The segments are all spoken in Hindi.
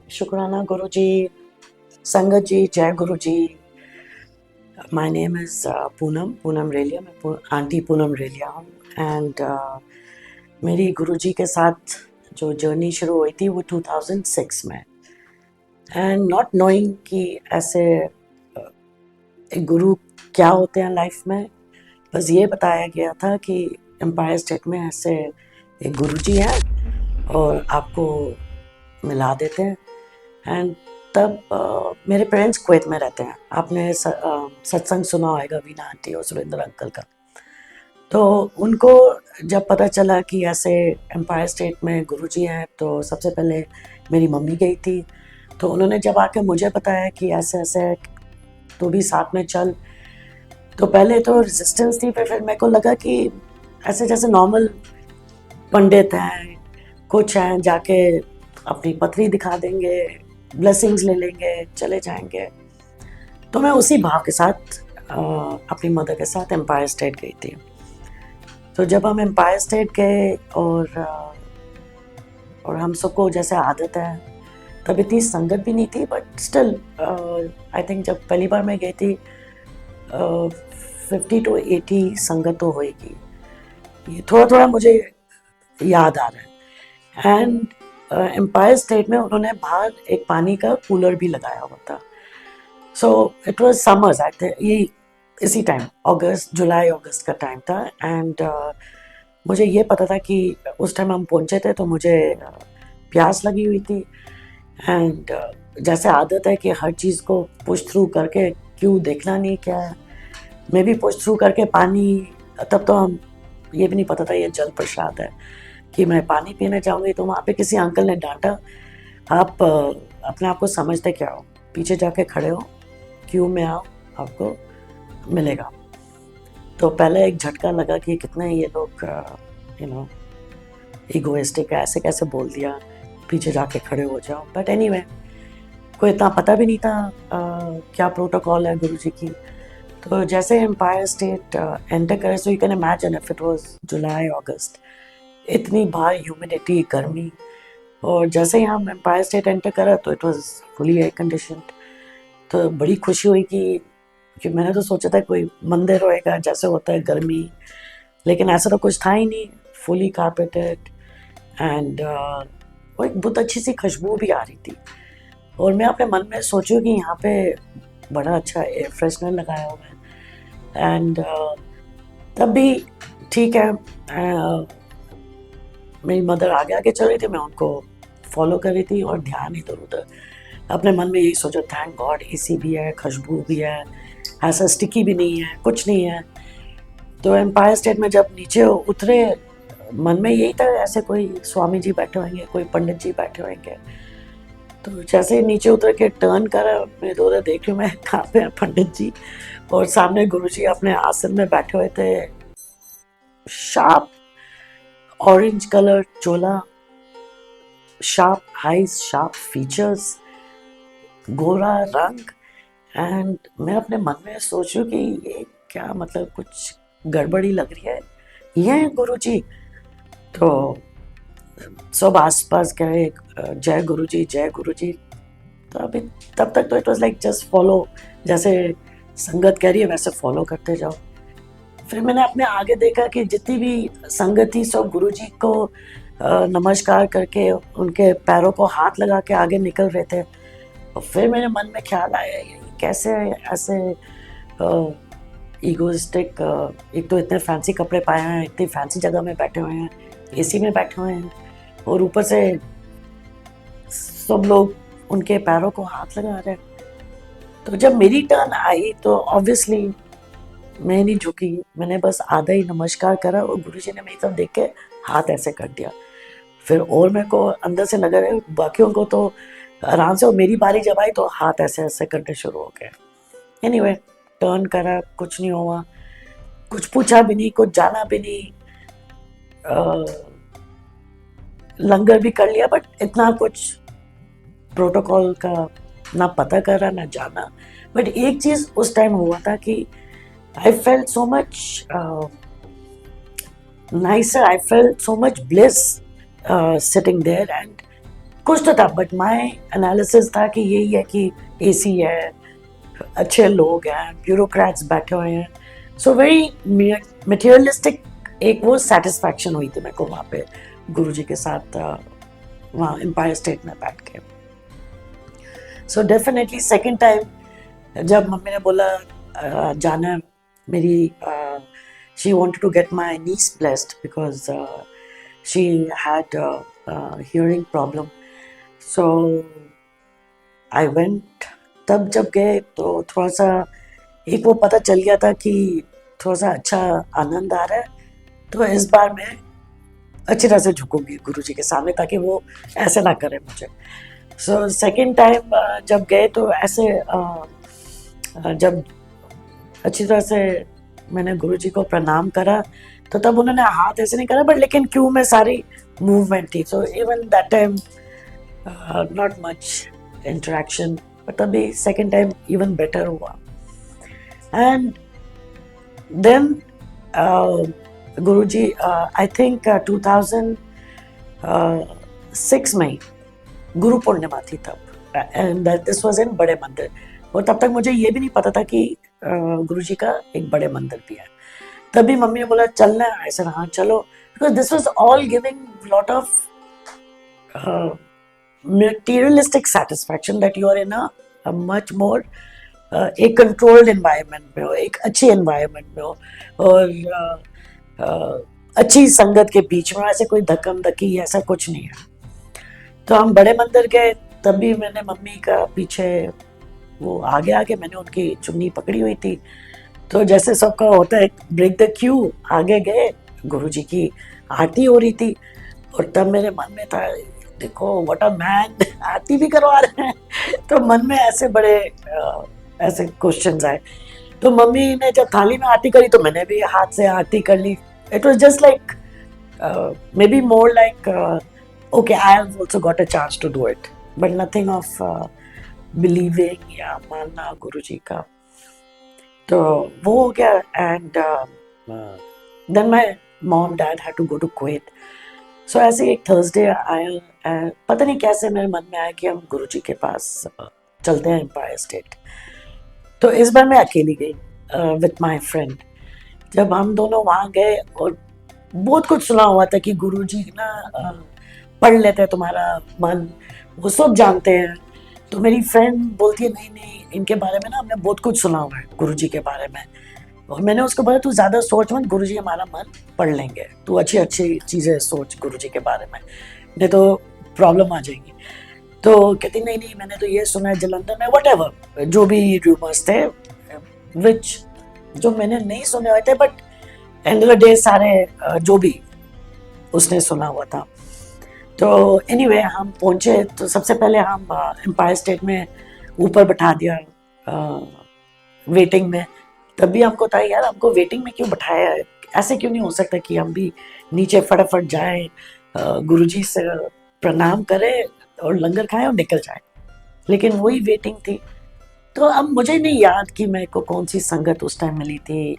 शुक्राना गुरु जी, संगत जी, जय गुरु जी। माय नेम इज़ पूनम रेलिया। मैं आंटी पूनम रेलिया हूँ। एंड मेरी गुरु जी के साथ जो जर्नी शुरू हुई थी वो 2006 में। एंड नॉट नोइंग कि ऐसे एक गुरु क्या होते हैं लाइफ में, बस ये बताया गया था कि एम्पायर स्टेट में ऐसे एक गुरु जी हैं और आपको मिला देते हैं। एंड तब मेरे पेरेंट्स कुवैत में रहते हैं। आपने सत्संग सुना होगा वीना आंटी और सुरेंद्र अंकल का। तो उनको जब पता चला कि ऐसे एम्पायर स्टेट में गुरुजी हैं, तो सबसे पहले मेरी मम्मी गई थी। तो उन्होंने जब आके मुझे बताया कि ऐसे ऐसे है, तो भी साथ में चल। तो पहले तो रेजिस्टेंस थी, फिर मेरे को लगा कि ऐसे जैसे नॉर्मल पंडित हैं, कुछ हैं, जाके अपनी पथरी दिखा देंगे, ब्लेसिंग्स ले लेंगे, चले जाएंगे। तो मैं उसी भाव के साथ अपनी मदर के साथ एम्पायर स्टेट गई थी। तो जब हम एम्पायर स्टेट गए और हम सबको जैसे आदत है, तब इतनी संगत भी नहीं थी, बट स्टिल आई थिंक जब पहली बार मैं गई थी 50 to 80 संगत तो होएगी। ये थोड़ा थोड़ा मुझे याद आ रहा है। एंड एम्पायर स्टेट में उन्होंने बाहर एक पानी का कूलर भी लगाया हुआ था। So it was summers, I think ये इसी टाइम अगस्त, जुलाई अगस्त का टाइम था। एंड मुझे ये पता था कि उस टाइम हम पहुंचे थे, तो मुझे प्यास लगी हुई थी। एंड जैसे आदत है कि हर चीज़ को पुश थ्रू करके, क्यों देखना नहीं क्या है, मैं भी पुश थ्रू करके पानी। तब तो हम ये भी नहीं पता था ये जल प्रसाद है कि मैं पानी पीने जाऊंगी। तो वहाँ पे किसी अंकल ने डांटा, आप अपने आप को समझते क्या हो, पीछे जाके खड़े हो, क्यों में आओ, आपको मिलेगा। तो पहले एक झटका लगा कि कितने ये लोग यू नो इगोइस्टिक है, ऐसे कैसे बोल दिया, पीछे जाके खड़े हो जाओ। बट एनीवे, कोई इतना पता भी नहीं था क्या प्रोटोकॉल है गुरुजी की। तो जैसे एम्पायर स्टेट एंटर करे, so you can imagine if it was July August, इतनी बाहर ह्यूमिडिटी, गर्मी। और जैसे ही हम एम्पायर स्टेट एंटर करा तो it was fully air conditioned. तो बड़ी खुशी हुई कि मैंने तो सोचा था कोई मंदिर होएगा जैसे होता है गर्मी, लेकिन ऐसा तो कुछ था ही नहीं, फुली कारपेटेड। एंड वो एक बहुत अच्छी सी खुशबू भी आ रही थी। और मैं अपने मन में सोचूं कि यहाँ पे बड़ा अच्छा एयर फ्रेशनर लगाया हुआ है। एंड तब भी ठीक है, मेरी मदर आगे आगे चल रही थी, मैं उनको फॉलो कर रही थी और ध्यान इधर उधर। अपने मन में यही सोचा, थैंक गॉड एसी भी है, खुशबू भी है, ऐसा स्टिकी भी नहीं है, कुछ नहीं है। तो एम्पायर स्टेट में जब नीचे उतरे, मन में यही था ऐसे कोई स्वामी जी बैठे होंगे, कोई पंडित जी बैठे होंगे। तो जैसे ही नीचे उतर के टर्न करा, मैं इधर उधर देख रही हूँ, मैं कहाँ पे है पंडित जी, और सामने गुरु जी अपने आसन में बैठे हुए थे। शार्प ऑरेंज कलर चोला, शार्प आईज, शार्प फीचर्स, गोरा रंग। एंड मैं अपने मन में सोच रही हूँ कि ये क्या, मतलब कुछ गड़बड़ी लग रही है, ये है गुरु जी। तो सब आसपास गए, जय गुरु जी, जय गुरु जी। तो अभी तब तक तो it was like just follow, जैसे संगत कह रही है वैसे फॉलो करते जाओ। फिर मैंने अपने आगे देखा कि जितनी भी संगत थी सब गुरु जी को नमस्कार करके उनके पैरों को हाथ लगा के आगे निकल रहे थे। और फिर मेरे मन में ख्याल आया, ये कैसे ऐसे ईगोइस्टिक, एक तो इतने फैंसी कपड़े पाए हैं, इतनी फैंसी जगह में बैठे हुए हैं, एसी में बैठे हुए हैं, और ऊपर से सब लोग उनके पैरों को हाथ लगा रहे हैं। तो जब मेरी टर्न आई तो ऑब्वियसली मैं नहीं झुकी, मैंने बस आधा ही नमस्कार करा और गुरुजी ने मेरी तरफ देख के हाथ ऐसे कर दिया। फिर और मेरे को अंदर से लगा रहा है बाकियों को तो आराम से, और मेरी बारी जब आई तो हाथ ऐसे ऐसे करने शुरू हो गए। एनीवे, टर्न करा, कुछ नहीं हुआ, कुछ पूछा भी नहीं, कुछ जाना भी नहीं, लंगर भी कर लिया, बट इतना कुछ प्रोटोकॉल का ना पता करा ना जाना। बट एक चीज उस टाइम हुआ था कि I felt so much nicer. I felt so much bliss sitting there, and कुछ तो था, बट माय एनालिसिस था कि यही है कि एसी है, अच्छे लोग हैं, ब्यूरोक्रेट्स बैठे हुए हैं, सो वेरी मटेरियलिस्टिक। एक वो सेटिस्फैक्शन हुई थी मेरे को वहाँ पे गुरुजी के साथ, वहाँ एम्पायर स्टेट में बैठ के। सो डेफिनेटली सेकेंड टाइम जब मम्मी ने बोला जाना, मेरी she wanted to get my niece blessed because she had a hearing problem. So I went. तब जब गए तो थोड़ा सा एक वो पता चल गया था कि थोड़ा सा अच्छा आनंद आ रहा है, तो इस बार मैं अच्छी तरह से झुकूंगी गुरुजी के सामने ताकि वो ऐसे ना करे मुझे। सो सेकेंड टाइम जब गए तो ऐसे जब अच्छी तरह से मैंने गुरुजी को प्रणाम करा, तो तब उन्होंने हाथ ऐसे नहीं करा, बट लेकिन क्यों में सारी मूवमेंट थी, so even that time not much interaction, but तभी सेकेंड टाइम इवन बेटर हुआ। And then Guruji I think 2006 में गुरु पूर्णिमा थी तब, एंड दिस वाज इन बड़े मंदिर, और तब तक मुझे ये भी नहीं पता था कि गुरुजी का एक बड़े मंदिर भी है। तभी मम्मी ने बोला चलना है, ऐसा हाँ चलो, because this was all giving lot of materialistic satisfaction that you are in a much more एक कंट्रोल्ड एनवायरनमेंट में हो, एक अच्छी एनवायरनमेंट में हो, और अच्छी संगत के बीच में, ऐसे कोई धक्कम धक्की ऐसा कुछ नहीं है। तो हम बड़े मंदिर गए, तभी मैंने मम्मी का पीछे वो आगे आगे मैंने उनकी चुन्नी पकड़ी हुई थी, तो जैसे सबका होता है ब्रेक द क्यू, आगे गए, गुरुजी की आरती हो रही थी, और तब मेरे मन में था देखो व्हाट अ मैन, आरती भी करवा रहे हैं। तो मन में ऐसे बड़े ऐसे क्वेश्चंस आए। तो मम्मी ने जब थाली में आरती करी तो मैंने भी हाथ से आरती कर ली। It was just like maybe more like okay I have also got a chance to do it, but nothing of believing या मानना गुरुजी का। तो वो हो गया, and then my mom dad had to go to Kuwait. सो ऐसे एक थर्सडे आया, पता नहीं कैसे मेरे मन में आया कि हम गुरुजी के पास चलते हैं एम्पायर स्टेट। तो इस बार मैं अकेली गई विथ माय फ्रेंड। जब हम दोनों वहाँ गए, और बहुत कुछ सुना हुआ था कि गुरुजी ना पढ़ लेते हैं तुम्हारा मन, वो सब जानते हैं। तो मेरी फ्रेंड बोलती है नहीं नहीं, इनके बारे में ना हमने बहुत कुछ सुना हुआ है गुरुजी के बारे में। और मैंने उसको बोला तू ज़्यादा सोच मत, गुरुजी हमारा मन पढ़ लेंगे, तू अच्छी अच्छी चीज़ें सोच गुरुजी के बारे में, नहीं तो प्रॉब्लम आ जाएगी। तो कहती नहीं नहीं, मैंने तो ये सुना है जलंधर में, व्हाटएवर जो भी रूमर्स थे, विच जो मैंने नहीं सुने हुए थे, but end of the day सारे जो भी उसने सुना हुआ था। तो एनीवे हम पहुंचे, तो सबसे पहले हम एम्पायर स्टेट में ऊपर बैठा दिया वेटिंग में। तभी हमको था यार हमको वेटिंग में क्यों बैठाया है, ऐसे क्यों नहीं हो सकता कि हम भी नीचे फटाफट जाएं, गुरुजी से प्रणाम करें और लंगर खाएं और निकल जाएं। लेकिन वही वेटिंग थी। तो अब मुझे नहीं याद कि मेरे को कौन सी संगत उस टाइम मिली थी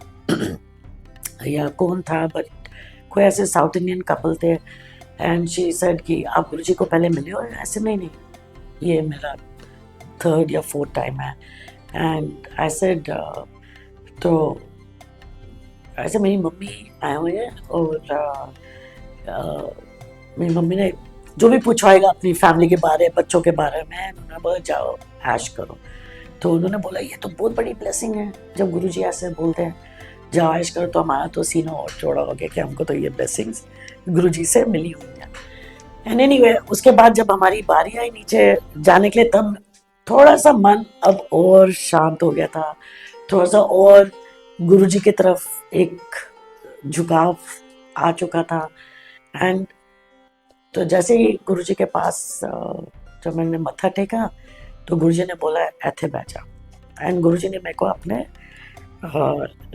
या कौन था, बट कोई ऐसे साउथ इंडियन कपल थे, एंड शी सेड कि आप गुरुजी को पहले मिले हो। ऐसे नहीं नहीं, ये मेरा थर्ड या फोर्थ टाइम है। एंड आई सेड तो ऐसे मेरी मम्मी आए हुए हैं, और मेरी मम्मी ने जो भी पूछवाएगा अपनी फैमिली के बारे, बच्चों के बारे में, उन्होंने बोला जाओ ऐश करो। तो उन्होंने बोला ये तो बहुत बड़ी ब्लेसिंग है जब गुरुजी ऐसे बोलते हैं जाओ ऐश करो, तो हमारा तो सीना और चौड़ा हो गया कि हमको तो ये ब्लेसिंग्स गुरुजी से मिली हुई हैं। एंड एनीवे उसके बाद जब हमारी बारी आई नीचे जाने के लिए, तब थोड़ा सा मन अब और शांत हो गया था, थोड़ा सा और गुरुजी की तरफ एक झुकाव आ चुका था। एंड तो जैसे ही गुरुजी के पास जब मैंने मत्था टेका, तो गुरुजी ने बोला ऐथे बैठ जा, एंड गुरुजी ने मेरे को अपने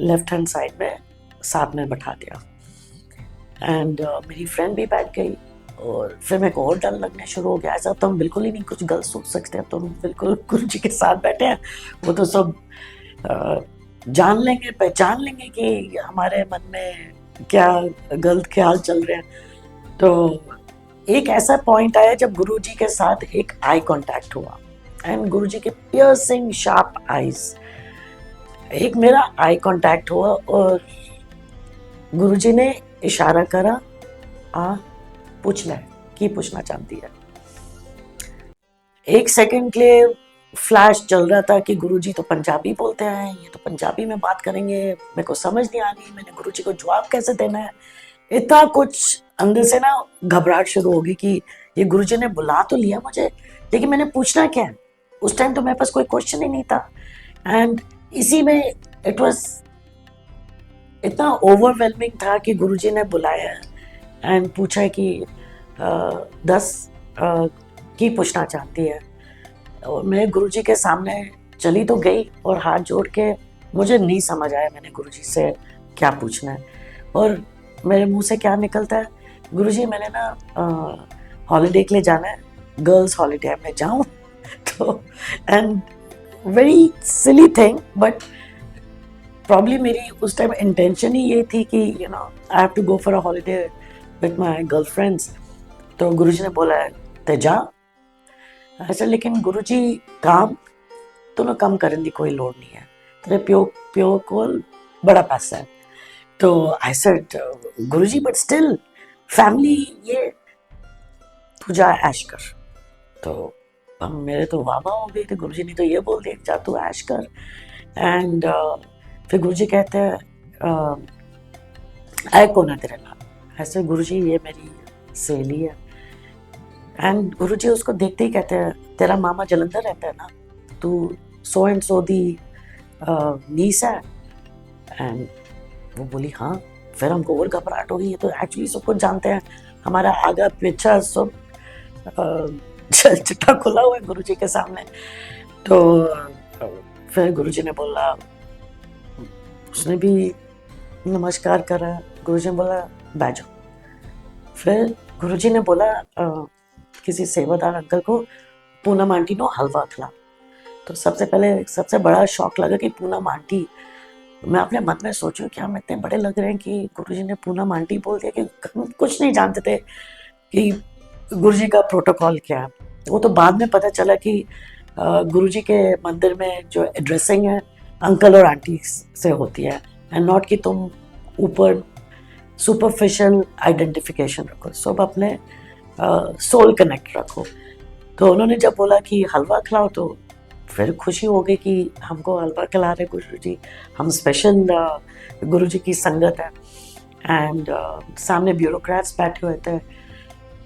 लेफ्ट हैंड साइड में साथ में बैठा दिया। एंड मेरी फ्रेंड भी बैठ गई, और फिर मेरे को और डर लगने शुरू हो गया। ऐसा तो हम बिल्कुल ही नहीं कुछ गलत सोच सकते, तो हम बिल्कुल गुरुजी के साथ बैठे हैं, वो तो सब जान लेंगे, पहचान लेंगे कि हमारे मन में क्या गलत ख्याल चल रहे हैं। तो एक ऐसा पॉइंट आया जब गुरुजी के साथ एक आई कांटेक्ट हुआ, एंड गुरुजी के पियर्सिंग शार्प आईज, एक मेरा आई कांटेक्ट हुआ और गुरुजी ने इशारा करा, आ पूछ ले की पूछना चाहती है। एक सेकंड के लिए फ्लैश चल रहा था कि गुरुजी तो पंजाबी बोलते हैं, ये तो पंजाबी में बात करेंगे, मेरे को समझ नहीं आ रही, मैंने गुरुजी को जवाब कैसे देना है। इतना कुछ अंदर से ना घबराहट शुरू होगी कि ये गुरुजी ने बुला तो लिया मुझे, लेकिन मैंने पूछना क्या है। उस टाइम तो मेरे पास कोई क्वेश्चन ही नहीं था, एंड इसी में इट वाज इतना ओवरवेलमिंग था कि गुरुजी ने बुलाया एंड पूछा कि 10 की पूछना चाहती है। और मैं गुरुजी के सामने चली तो गई और हाथ जोड़ के, मुझे नहीं समझ आया मैंने गुरुजी से क्या पूछना है और मेरे मुंह से क्या निकलता है, गुरुजी मैंने ना हॉलीडे के लिए जाना है, गर्ल्स हॉलीडे में जाऊं तो, and very silly thing, but probably मेरी उस टाइम इंटेंशन ही ये थी कि you know I have to go for a holiday with my girlfriends. तो गुरुजी ने बोला है ते जा। अच्छा, लेकिन गुरुजी काम तूने कम करने की कोई लोड़ नहीं है, तेरे प्यो को बड़ा पैसा है। तो I said Guruji but still family, ये तू जा ऐश कर। तो हम मेरे तो वाह वाह हो गई थी, गुरुजी ने तो ये बोल दिया जा तू ऐश कर। एंड फिर गुरुजी कहते हैं आए कौन है तेरे नाल। ऐसे गुरुजी ये मेरी सहेली है, एंड गुरुजी उसको देखते ही कहते हैं तेरा मामा जलंधर रहता है ना, तू सो एंड सो दी नीस है। एंड वो बोली हाँ। फिर हमको और घबराहट हो गई, ये तो एक्चुअली सब कुछ जानते हैं, हमारा आगा पीछा सब चिट्ठा खुला हुआ है गुरुजी के सामने। तो फिर गुरुजी ने बोला, उसने भी नमस्कार करा, गुरुजी ने बोला बैठ जाओ। फिर गुरुजी ने बोला किसी सेवादार अंकल को पूनम आंटी नो हलवा खिला। तो सबसे पहले सबसे बड़ा शौक लगा कि पूनम आंटी। मैं अपने मन में सोचूं क्या हम इतने बड़े लग रहे हैं कि गुरुजी ने पूनम आंटी बोल दिया, कि हम कुछ नहीं जानते थे कि गुरुजी का प्रोटोकॉल क्या है। वो तो बाद में पता चला कि गुरुजी के मंदिर में जो एड्रेसिंग है अंकल और आंटी से होती है, एंड नॉट कि तुम ऊपर सुपरफिशियल आइडेंटिफिकेशन रखो, सब अपने सोल कनेक्ट रखो। तो उन्होंने जब बोला कि हलवा खिलाओ, तो फिर खुशी हो गई कि हमको हलवा खिला रहे गुरुजी, हम स्पेशल गुरुजी की संगत है। एंड सामने ब्यूरोक्रेट्स बैठे हुए थे,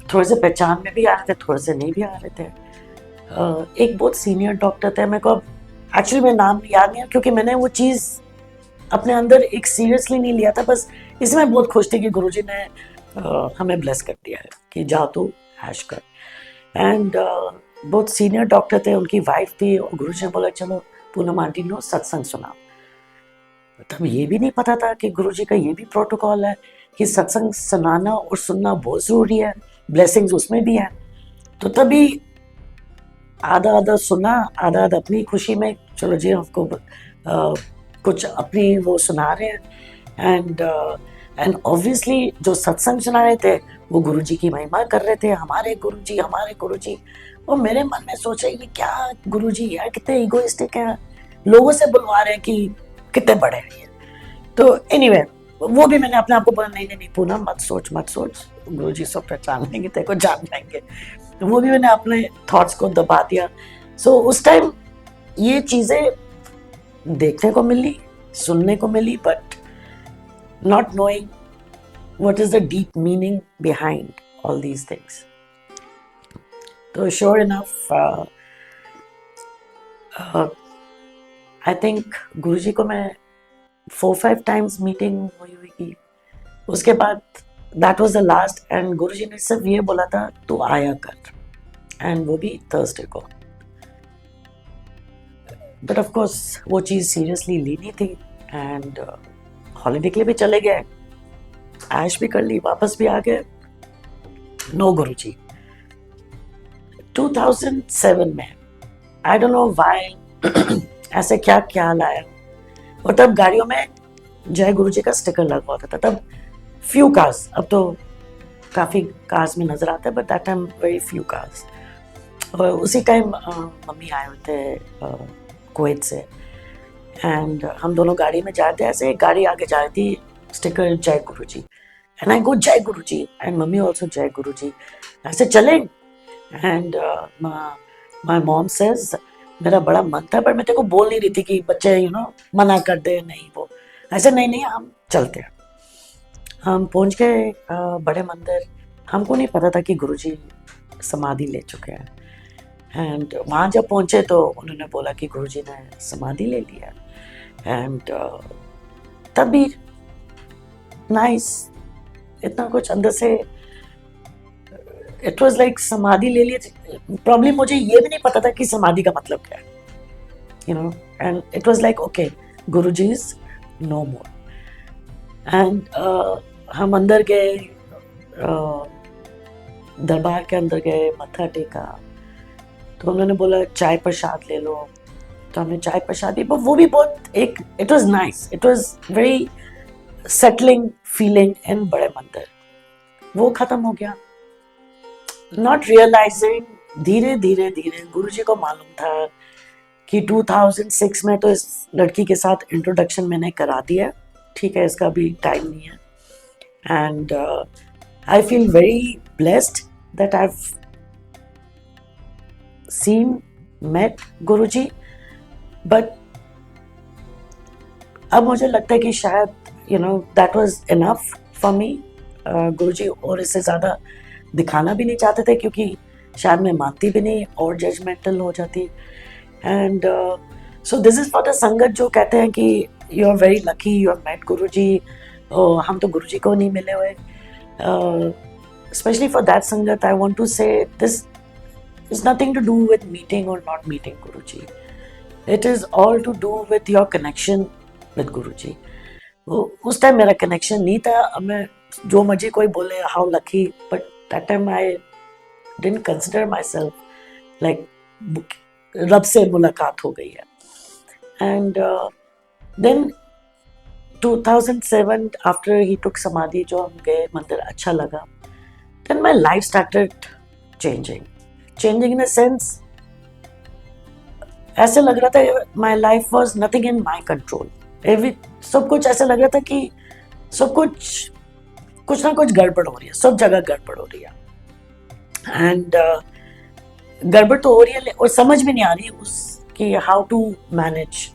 थोड़े से पहचान में भी आ रहे थे, थोड़े से नहीं भी आ रहे थे। एक बहुत सीनियर डॉक्टर थे, मेरे को अब एक्चुअली मेरा नाम याद नहीं है क्योंकि मैंने वो चीज़ अपने अंदर एक सीरियसली नहीं लिया था, बस इसमें बहुत खुश थी कि गुरुजी ने हमें ब्लेस कर दिया है कि जा तू ऐश कर। एंड बहुत सीनियर डॉक्टर थे, उनकी वाइफ थी, और गुरुजी ने बोला चलो पूनम आंटी नो सत्संग सुनाओ। तब ये भी नहीं पता था कि गुरुजी का ये भी प्रोटोकॉल है कि सत्संग सुनाना और सुनना बहुत ज़रूरी है, ब्लेसिंग्स उसमें भी है। तो तभी आधा आधा सुना, आधा आधा अपनी खुशी में, चलो जी हमको कुछ अपनी वो सुना रहे हैं। एंड ऑब्वियसली जो सत्संग सुना रहे थे वो गुरुजी की महिमा कर रहे थे, हमारे गुरुजी हमारे गुरुजी। और मेरे मन में सोचा ये क्या गुरुजी यार कितने इगोइस्टिक हैं, लोगों से बुलवा रहे हैं कि कितने बड़े हैं ये। तो एनीवे वो भी मैंने अपने आप को बोला नहीं नहीं नहीं पूनम मत सोच गुरुजी सब पहचान लेंगे, तेरे को जान लेंगे। तो वो भी मैंने अपने थॉट्स को दबा दिया। सो उस टाइम ये चीज़ें देखने को मिली, सुनने को मिली, but not knowing what is the deep meaning behind all these things. So sure enough, I think गुरुजी को मैं 4-5 times मीटिंग हुई की। उसके बाद that was the last, and गुरुजी ने सिर्फ ये बोला था तू आया कर, and वो भी थर्सडे को। बट ऑफ कोर्स वो चीज़ सीरियसली ली नहीं थी, एंड हॉलीडे के लिए भी चले गए, ऐश भी कर ली, वापस भी आ गए। नो गुरुजी। 2007 में आई डोंट नो व्हाई ऐसे क्या ख्याल आया, और तब गाड़ियों में जय गुरुजी का स्टिकर लगा होता था, तब फ्यू कार्स, अब तो काफ़ी कार्स में नज़र आते हैं, but that time very few cars. और उसी टाइम मम्मी आए हुए थे कुवैत से, एंड हम दोनों गाड़ी में जाते, ऐसे एक गाड़ी आगे जा रही थी, स्टिकर जय गुरु जी, एंड आई गो जय गुरु जी, एंड मम्मी ऑल्सो जय गुरु जी, ऐसे चले। एंड माई मॉम सेज मेरा बड़ा मन था, पर मैं तेरे को बोल नहीं रही थी कि बच्चे मना कर दे, नहीं वो ऐसे, नहीं नहीं हम चलते हैं। हम पहुंच गए बड़े मंदिर। हमको नहीं पता था कि गुरुजी समाधि ले चुके हैं, एंड वहाँ जब पहुंचे तो उन्होंने बोला कि गुरुजी ने समाधि ले लिया। एंड तब भी नाइस, इतना कुछ अंदर से, इट वाज लाइक समाधि ले लिया। प्रॉब्लम मुझे ये भी नहीं पता था कि समाधि का मतलब क्या है, and it was like okay, Guruji is no more. And हम अंदर गए, दरबार के अंदर गए, मत्था टेका, तो उन्होंने बोला चाय प्रसाद ले लो, तो हमने चाय प्रसाद दी, वो भी बहुत एक, it was nice, it was very settling feeling in बड़े मंदिर। वो खत्म हो गया, नॉट रियलाइजिंग, धीरे धीरे धीरे गुरुजी को मालूम था कि 2006 में तो इस लड़की के साथ इंट्रोडक्शन मैंने करा दिया, ठीक है, इसका भी टाइम नहीं है। And I feel very blessed that I have seen, met Guruji, but अब मुझे लगता है कि शायद that was enough for me. Guruji और इससे ज़्यादा दिखाना भी नहीं चाहते थे, क्योंकि शायद मैं मानती भी नहीं और जजमेंटल हो जाती। And so this is for the sangat जो कहते हैं कि you are very lucky, you have met Guruji, हम तो गुरुजी को नहीं मिले हुए। स्पेशली फॉर दैट संगत आई वांट टू से this it's nothing to do with meeting or not meeting Guruji. It is all to do with your connection with Guruji. उस टाइम मेरा कनेक्शन नहीं था। अब मैं जो मर्जी कोई बोले how lucky, but that time I didn't consider myself like रब से मुलाकात हो गई है। And then 2007 after he took samadhi, जो हम गए मंदिर, अच्छा लगा। Then my life started changing in a sense, ऐसे लग रहा था my life was nothing in my control. सब कुछ ऐसे लग रहा था कि सब कुछ ना कुछ गड़बड़ हो रही है, सब जगह गड़बड़ हो रही है। एंड गड़बड़ तो हो रही है और समझ में नहीं आ रही कि how to manage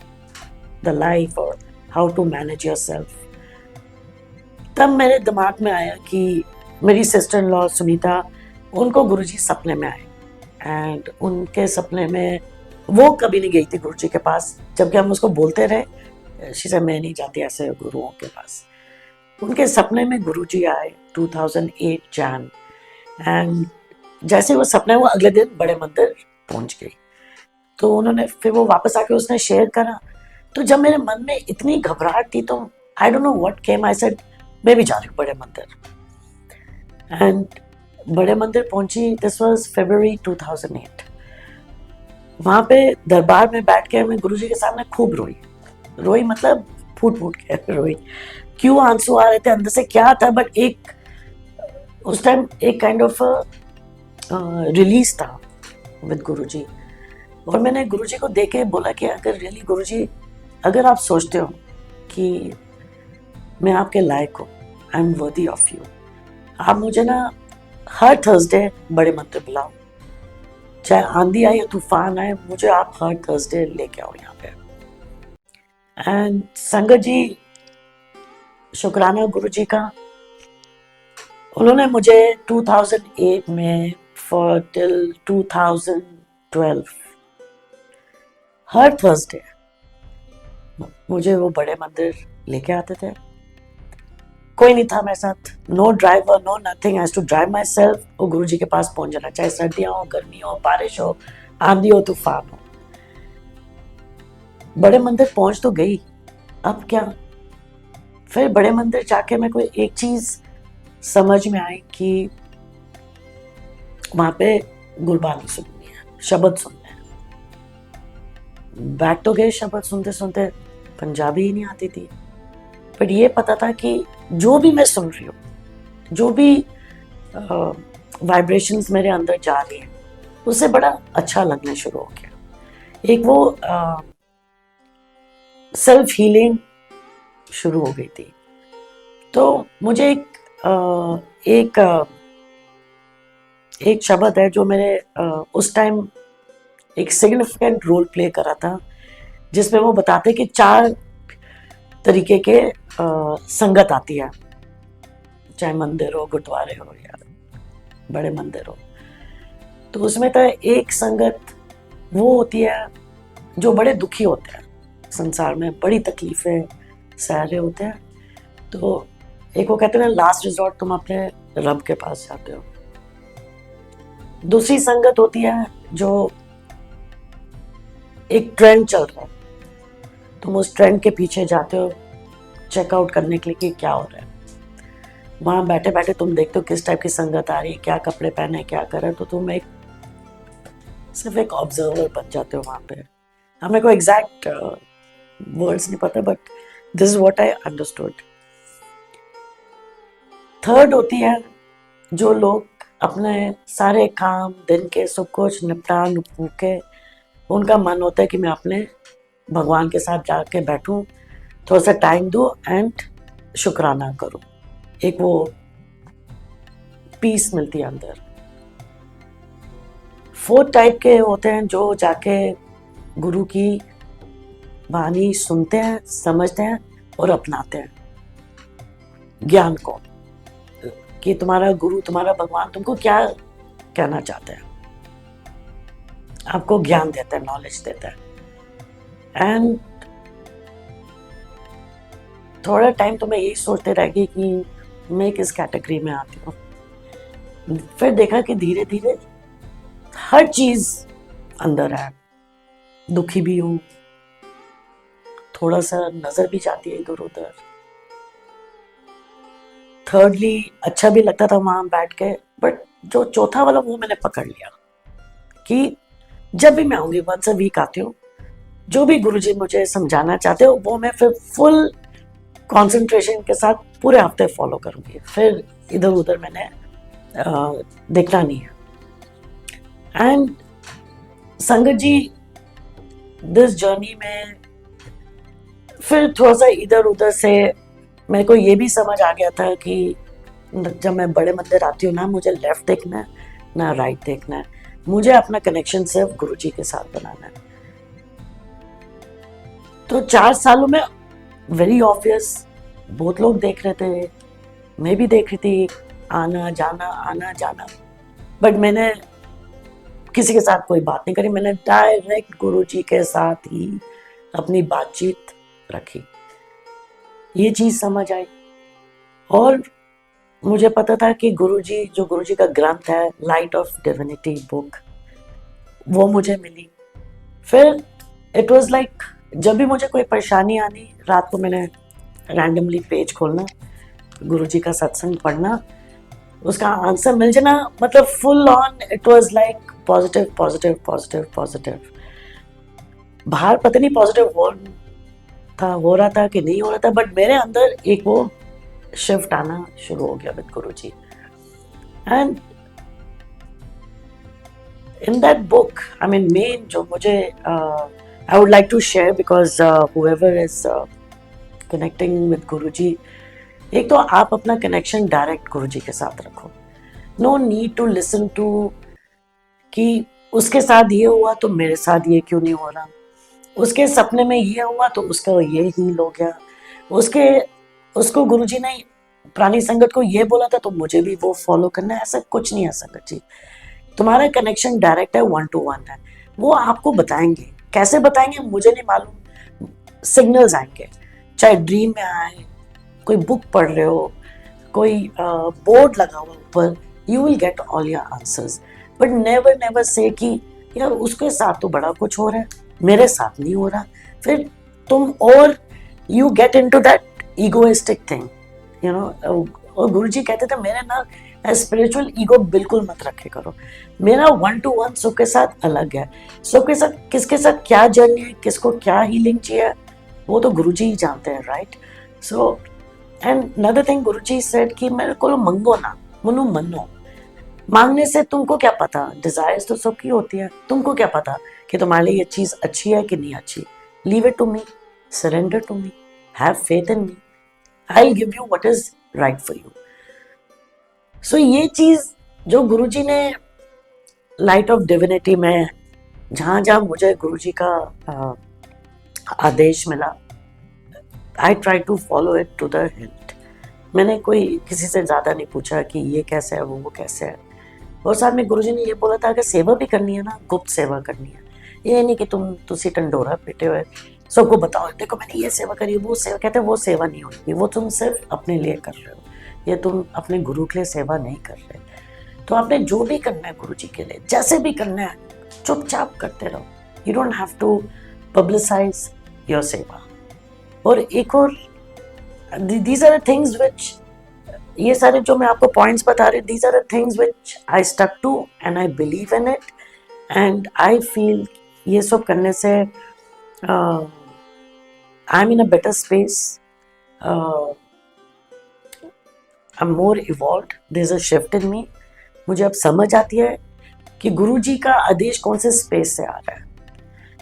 the life और how to manage yourself. तब मेरे दिमाग में आया कि मेरी सिस्टर इन लॉ सुनीता, उनको गुरुजी सपने में आए, एंड उनके सपने में वो कभी नहीं गई थी गुरुजी के पास, जबकि हम उसको बोलते रहे, शीशा मैं नहीं जाती ऐसे गुरुओं के पास। उनके सपने में गुरुजी आए 2008 जैन, एंड जैसे वो सपने, वो अगले दिन बड़े मंदिर पहुंच गई। तो उन्होंने फिर वो वापस आके उसने शेयर करा, तो जब मेरे मन में इतनी घबराहट थी तो आई don't know what came, I said मैं भी जा रही हूँ बड़े मंदिर। एंड बड़े मंदिर पहुंची, दिस वाज फरवरी 2008। वहाँ पे दरबार में बैठ के मैं गुरुजी के सामने खूब रोई, मतलब फूट के रोई। क्यों आंसू आ रहे थे अंदर से क्या था, बट एक उस टाइम एक काइंड ऑफ रिलीज था विद गुरुजी। और मैंने गुरुजी को देखे बोला कि अगर रियली गुरुजी, अगर आप सोचते हो कि मैं आपके लायक हूँ, I am worthy of you, आप मुझे ना हर थर्सडे बड़े मंदिर बुलाओ, चाहे आंधी आए या तूफान आए, मुझे आप हर थर्सडे लेके आओ यहाँ पे। एंड संगत जी, शुक्राना गुरुजी का, उन्होंने मुझे 2008 में फॉर टिल 2012 हर थर्सडे मुझे वो बड़े मंदिर लेके आते थे। कोई नहीं था मेरे साथ, no driver, no nothing, has to drive myself, और गुरु जी के पास पहुंच जाना, चाहे सर्दियाँ हो, गर्मी हो, बारिश हो, आंधी हो, तूफान हो। बड़े मंदिर पहुंच तो गई, अब क्या। फिर बड़े मंदिर जाके मेरे को एक चीज समझ में आई कि वहां पे गुरबानी सुननी है, शब्द सुनने हैं। बैठ तो गए शब्द सुनते सुनते, पंजाबी ही नहीं आती थी, पर ये पता था कि जो भी मैं सुन रही हूँ, जो भी वाइब्रेशंस मेरे अंदर जा रही हैं, उससे बड़ा अच्छा लगना शुरू हो गया। एक वो सेल्फ हीलिंग शुरू हो गई थी। तो मुझे एक शब्द है जो मेरे उस टाइम एक सिग्निफिकेंट रोल प्ले करा था, जिसमें वो बताते कि 4 तरीके के संगत आती है, चाहे मंदिर हो, गुरुद्वारे हो या बड़े मंदिर हो। तो उसमें तो एक संगत वो होती है जो बड़े दुखी होते हैं, संसार में बड़ी तकलीफें सह रहे होते हैं। तो एक वो कहते हैं लास्ट रिजॉर्ट, तुम अपने रब के पास जाते हो। दूसरी संगत होती है जो एक ट्रेंड चल रहा है, तुम उस ट्रेंड के पीछे जाते हो चेकआउट करने के लिए कि क्या हो रहा है। वहां बैठे बैठे तुम देखते हो किस टाइप की संगत आ रही है, क्या कपड़े पहने, क्या करे, तो तुम सिर्फ एक ऑब्जर्वर बन जाते हो वहां पे। हमें को एग्जैक्ट वर्ड्स नहीं पता, but this is what I understood. Third होती है जो लोग अपने सारे काम दिन के सब कुछ निपटा नुपू के, उनका मन होता है कि मैं अपने भगवान के साथ जाके बैठूं, थोड़ा सा टाइम दूं एंड शुक्राना करूं। एक वो पीस मिलती है अंदर। 4 टाइप के होते हैं जो जाके गुरु की वाणी सुनते हैं, समझते हैं और अपनाते हैं ज्ञान को, कि तुम्हारा गुरु, तुम्हारा भगवान तुमको क्या कहना चाहते हैं। आपको ज्ञान देता है, नॉलेज देता है। एंड थोड़ा टाइम तो मैं यही सोचते रहेगी कि मैं किस कैटेगरी में आती हूँ। फिर देखा कि धीरे धीरे हर चीज अंदर है, दुखी भी हूँ, थोड़ा सा नजर भी जाती है इधर उधर। थर्डली अच्छा भी लगता था वहां बैठ के, बट जो चौथा वाला वो मैंने पकड़ लिया कि जब भी मैं आऊंगी, वंस अ वीक आती हूँ, जो भी गुरुजी मुझे समझाना चाहते हो वो मैं फिर फुल कंसंट्रेशन के साथ पूरे हफ्ते फॉलो करूंगी। फिर इधर उधर मैंने देखना नहीं है। एंड संगत जी, दिस जर्नी में फिर थोड़ा सा इधर उधर से मेरे को ये भी समझ आ गया था कि जब मैं बड़े मंदिर आती हूँ ना, मुझे लेफ्ट देखना है ना राइट देखना है, मुझे अपना कनेक्शन सिर्फ गुरुजी के साथ बनाना है। तो 4 सालों में वेरी ऑब्वियस बहुत लोग देख रहे थे, मैं भी देख रही थी, आना जाना, बट मैंने किसी के साथ कोई बात नहीं करी। मैंने डायरेक्ट गुरुजी के साथ ही अपनी बातचीत रखी। ये चीज समझ आई और मुझे पता था कि गुरुजी का ग्रंथ है लाइट ऑफ डिविनिटी बुक, वो मुझे मिली। फिर इट वाज लाइक जब भी मुझे कोई परेशानी आनी, रात को मैंने रैंडमली पेज खोलना, गुरुजी का सत्संग पढ़ना, उसका आंसर मिल जाना, मतलब full on it was like positive positive positive positive. बाहर पता नहीं पॉजिटिव हो रहा था कि नहीं हो रहा था, बट मेरे अंदर एक वो शिफ्ट आना शुरू हो गया with Guruji. And in that book, I mean main जो मुझे I would like to share, because whoever is connecting with Guruji, एक तो आप अपना कनेक्शन डायरेक्ट गुरुजी के साथ रखो। No need to listen to कि उसके साथ ये हुआ तो मेरे साथ ये क्यों नहीं हो रहा, उसके सपने में ये हुआ तो उसका ये हील हो गया, उसको गुरुजी ने पुरानी संगत को ये बोला था तो मुझे भी वो फॉलो करना है। ऐसा कुछ नहीं है संगत जी, तुम्हारा कनेक्शन डायरेक्ट है, 1 to 1 है। वो आपको बताएंगे, कैसे बताएंगे मुझे नहीं मालूम, सिग्नल्स आएंगे, चाहे ड्रीम में आए, कोई बुक पढ़ रहे हो, कोई बोर्ड लगा हुआ ऊपर, you will get all your answers. But never say कि यार उसके साथ तो बड़ा कुछ हो रहा है, मेरे साथ नहीं हो रहा। फिर तुम और you get into that egoistic thing, you know. और गुरुजी कहते थे मेरे ना स्पिरिचुअल ईगो बिल्कुल मत रखे करो। मेरा 1 to 1 सबके साथ अलग है, सबके साथ किसके साथ क्या जर्नी है, किसको क्या हीलिंग चाहिए, वो तो गुरुजी ही जानते हैं, right. So and another thing Guruji said कि मेरे को मंगो ना, मनु मनो, मांगने से तुमको क्या पता, डिजायर्स तो सबकी होती है, तुमको क्या पता कि तुम्हारे लिए ये चीज अच्छी है कि नहीं अच्छी। Leave it to me, surrender to me, have faith in me, I will give you what is right for you. So ये चीज जो गुरुजी ने लाइट ऑफ डिविनिटी में, जहां जहां मुझे गुरुजी का आदेश मिला, I try to follow it to the hint. मैंने कोई किसी से ज़्यादा नहीं पूछा कि ये कैसे है, वो कैसे है। और साथ में गुरुजी ने ये बोला था, अगर सेवा भी करनी है ना, गुप्त सेवा करनी है। ये नहीं कि तुसी टंडोरा पीटे हुए सबको बताओ, देखो मैंने ये सेवा करी, वो सेवा। कहते हैं वो सेवा नहीं होती, वो तुम सिर्फ अपने लिए कर रहे हो, ये तुम अपने गुरु के लिए सेवा नहीं कर रहे। तो आपने जो भी करना है गुरुजी के लिए, जैसे भी करना है, चुपचाप करते रहो। You don't have to publicise your seva. और एक और, these are the things which, ये सारे जो मैं आपको पॉइंट्स बता रही हूँ, these are the things which I stuck to and I believe in it and I feel ये सब करने से I'm in a better space, I'm more evolved, there's a shift in me। मुझे अब समझ आती है कि गुरुजी का आदेश कौन से स्पेस से आ रहा है।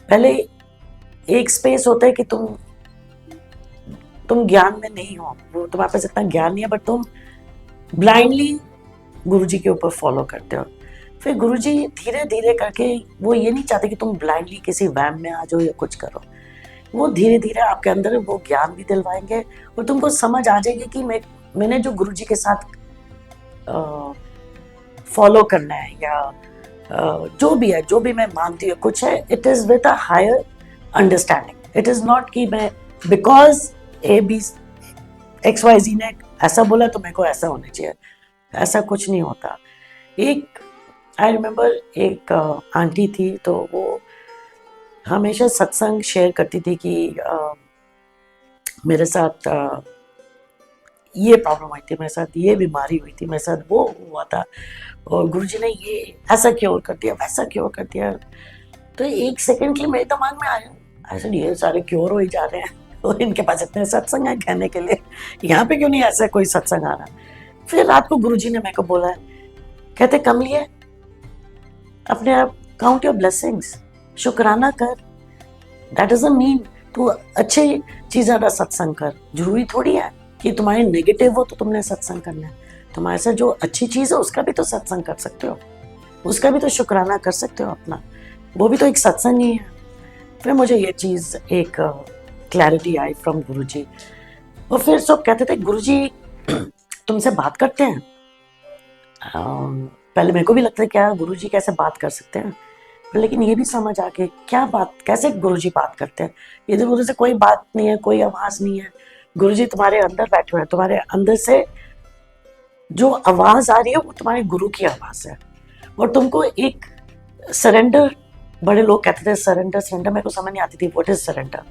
पहले एक स्पेस होता है कि तुम ज्ञान में नहीं हो, वो तुम्हारे पास इतना ज्ञान नहीं है, बट तुम ब्लाइंडली गुरुजी के ऊपर फॉलो करते हो। फिर गुरुजी धीरे धीरे करके, वो ये नहीं चाहते कि तुम ब्लाइंडली किसी वैम में आ जाओ या कुछ करो। वो धीरे धीरे आपके अंदर वो ज्ञान भी दिलवाएंगे और तुमको समझ आ जाएगी कि मैंने जो गुरुजी के साथ फॉलो करना है, या जो भी है, जो भी मैं मानती हूँ कुछ है, it is with a higher understanding. It is not कि मैं बिकॉज XYZ ने ऐसा बोला तो मेरे को ऐसा होना चाहिए, ऐसा कुछ नहीं होता। एक आई रिमेम्बर एक आंटी थी, तो वो हमेशा सत्संग शेयर करती थी कि मेरे साथ ये प्रॉब्लम हुई थी, मेरे साथ ये बीमारी हुई थी, मेरे साथ वो हुआ था, और गुरुजी ने ये ऐसा क्योर कर दिया, वैसा क्योर कर दिया। तो एक सेकंड के लिए मेरे दिमाग में आया, ऐसे ये सारे क्योर हो ही जा रहे हैं और इनके पास इतने सत्संग है कहने के लिए, यहाँ पे क्यों नहीं ऐसा कोई सत्संग आ रहा। फिर रात को गुरुजी ने मेरे को बोला, कहते कमलिए, अपने आप काउंट योर ब्लेसिंग्स, शुक्राना कर। दैट डजंट मीन तू अच्छी चीज़ों का सत्संग कर, जरूरी थोड़ी है कि तुम्हारे नेगेटिव हो तो तुमने सत्संग करना है। तुम्हारे साथ जो अच्छी चीज़ है उसका भी तो सत्संग कर सकते हो, उसका भी तो शुक्राना कर सकते हो अपना, वो भी तो एक सत्संग ही है। फिर मुझे ये चीज़ एक क्लैरिटी आई फ्रॉम गुरुजी। और फिर सब कहते थे, गुरुजी तुमसे बात करते हैं। पहले मेरे को भी लगता है क्या गुरुजी कैसे बात कर सकते हैं, लेकिन ये भी समझ आ के क्या बात, कैसे गुरुजी बात करते हैं। इधर उधर से कोई बात नहीं है, कोई आवाज नहीं है, गुरुजी तुम्हारे अंदर बैठे हुए हैं, तुम्हारे अंदर से जो आवाज आ रही है वो तुम्हारे गुरु की आवाज है। और तुमको एक सरेंडर, बड़े लोग कहते थे सरेंडर सरेंडर, मेरे को समझ नहीं आती थी व्हाट इज सरेंडर।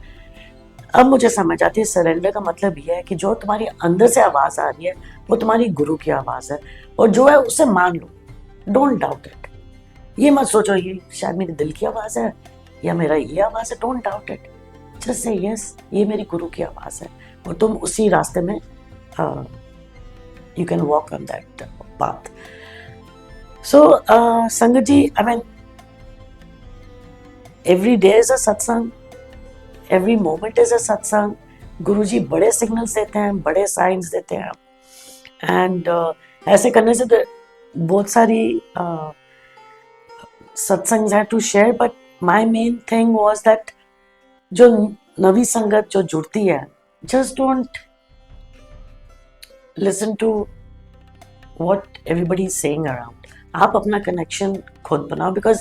अब मुझे समझ आती है सरेंडर का मतलब यह है कि जो तुम्हारी अंदर से आवाज आ रही है वो तुम्हारी गुरु की आवाज है, और जो है उसे मान लो, डोंट डाउट इट। ये मत सोचो ये शायद मेरे दिल की आवाज है या मेरा ये आवाज है, don't doubt it, just say yes ये मेरी गुरु की आवाज है, और तुम उसी रास्ते में you can walk on that path. So sangat ji, I mean every day is a satsang, every moment is a सत्संग। गुरुजी बड़े सिग्नल्स देते हैं, बड़े साइंस देते हैं, एंड ऐसे करने से तो बहुत सारी सत्संग्स हैं to share, but my main thing was that जो नवी संगत जो जुड़ती है, just don't listen to what everybody is saying around. आप अपना कनेक्शन खुद बनाओ, बिकॉज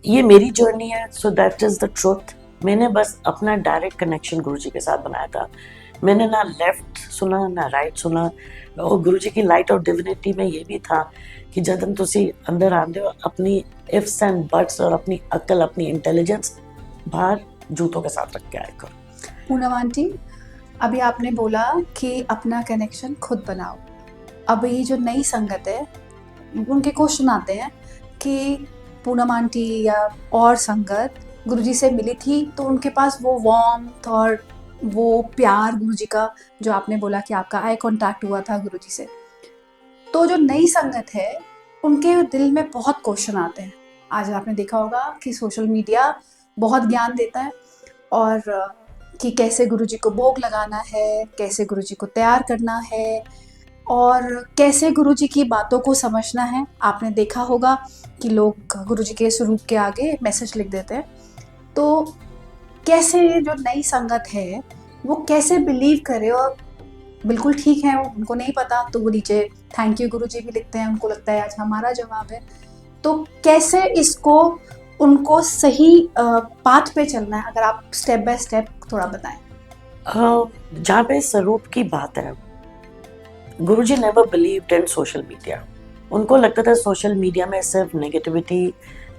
ये मेरी जर्नी है, so that is the truth. मैंने बस अपना डायरेक्ट कनेक्शन गुरुजी के साथ बनाया था। मैंने ना लेफ्ट सुना ना राइट सुना, और गुरुजी की लाइट ऑफ डिविनिटी में ये भी था कि जदन तुसी अंदर आंदे हो, अपनी इफ्स एंड बट्स और अपनी अक्ल, अपनी इंटेलिजेंस बाहर जूतों के साथ रख के आए करो। पूनम आंटी, अभी आपने बोला कि अपना कनेक्शन खुद बनाओ। अब ये जो नई संगत है, उनके क्वेश्चन आते हैं कि पूनम आंटी या और संगत गुरुजी से मिली थी तो उनके पास वो वार्मथ और वो प्यार गुरुजी का, जो आपने बोला कि आपका आई कांटेक्ट हुआ था गुरुजी से, तो जो नई संगत है उनके दिल में बहुत क्वेश्चन आते हैं। आज आपने देखा होगा कि सोशल मीडिया बहुत ज्ञान देता है, और कि कैसे गुरुजी को भोग लगाना है, कैसे गुरुजी को तैयार करना है, और कैसे गुरुजी की बातों को समझना है। आपने देखा होगा कि लोग गुरुजी के स्वरूप के आगे मैसेज लिख देते हैं। तो कैसे जो नई संगत है वो कैसे बिलीव करे, और बिल्कुल ठीक है, उनको नहीं पता तो वो नीचे थैंक यू गुरुजी भी लिखते हैं, उनको लगता है आज हमारा जवाब है। तो कैसे इसको उनको सही पाथ पे चलना है, अगर आप स्टेप बाय स्टेप थोड़ा बताएं। जहाँ पे स्वरूप की बात है, Guruji never believed in social media. उनको लगता था सोशल मीडिया में सिर्फ नेगेटिविटी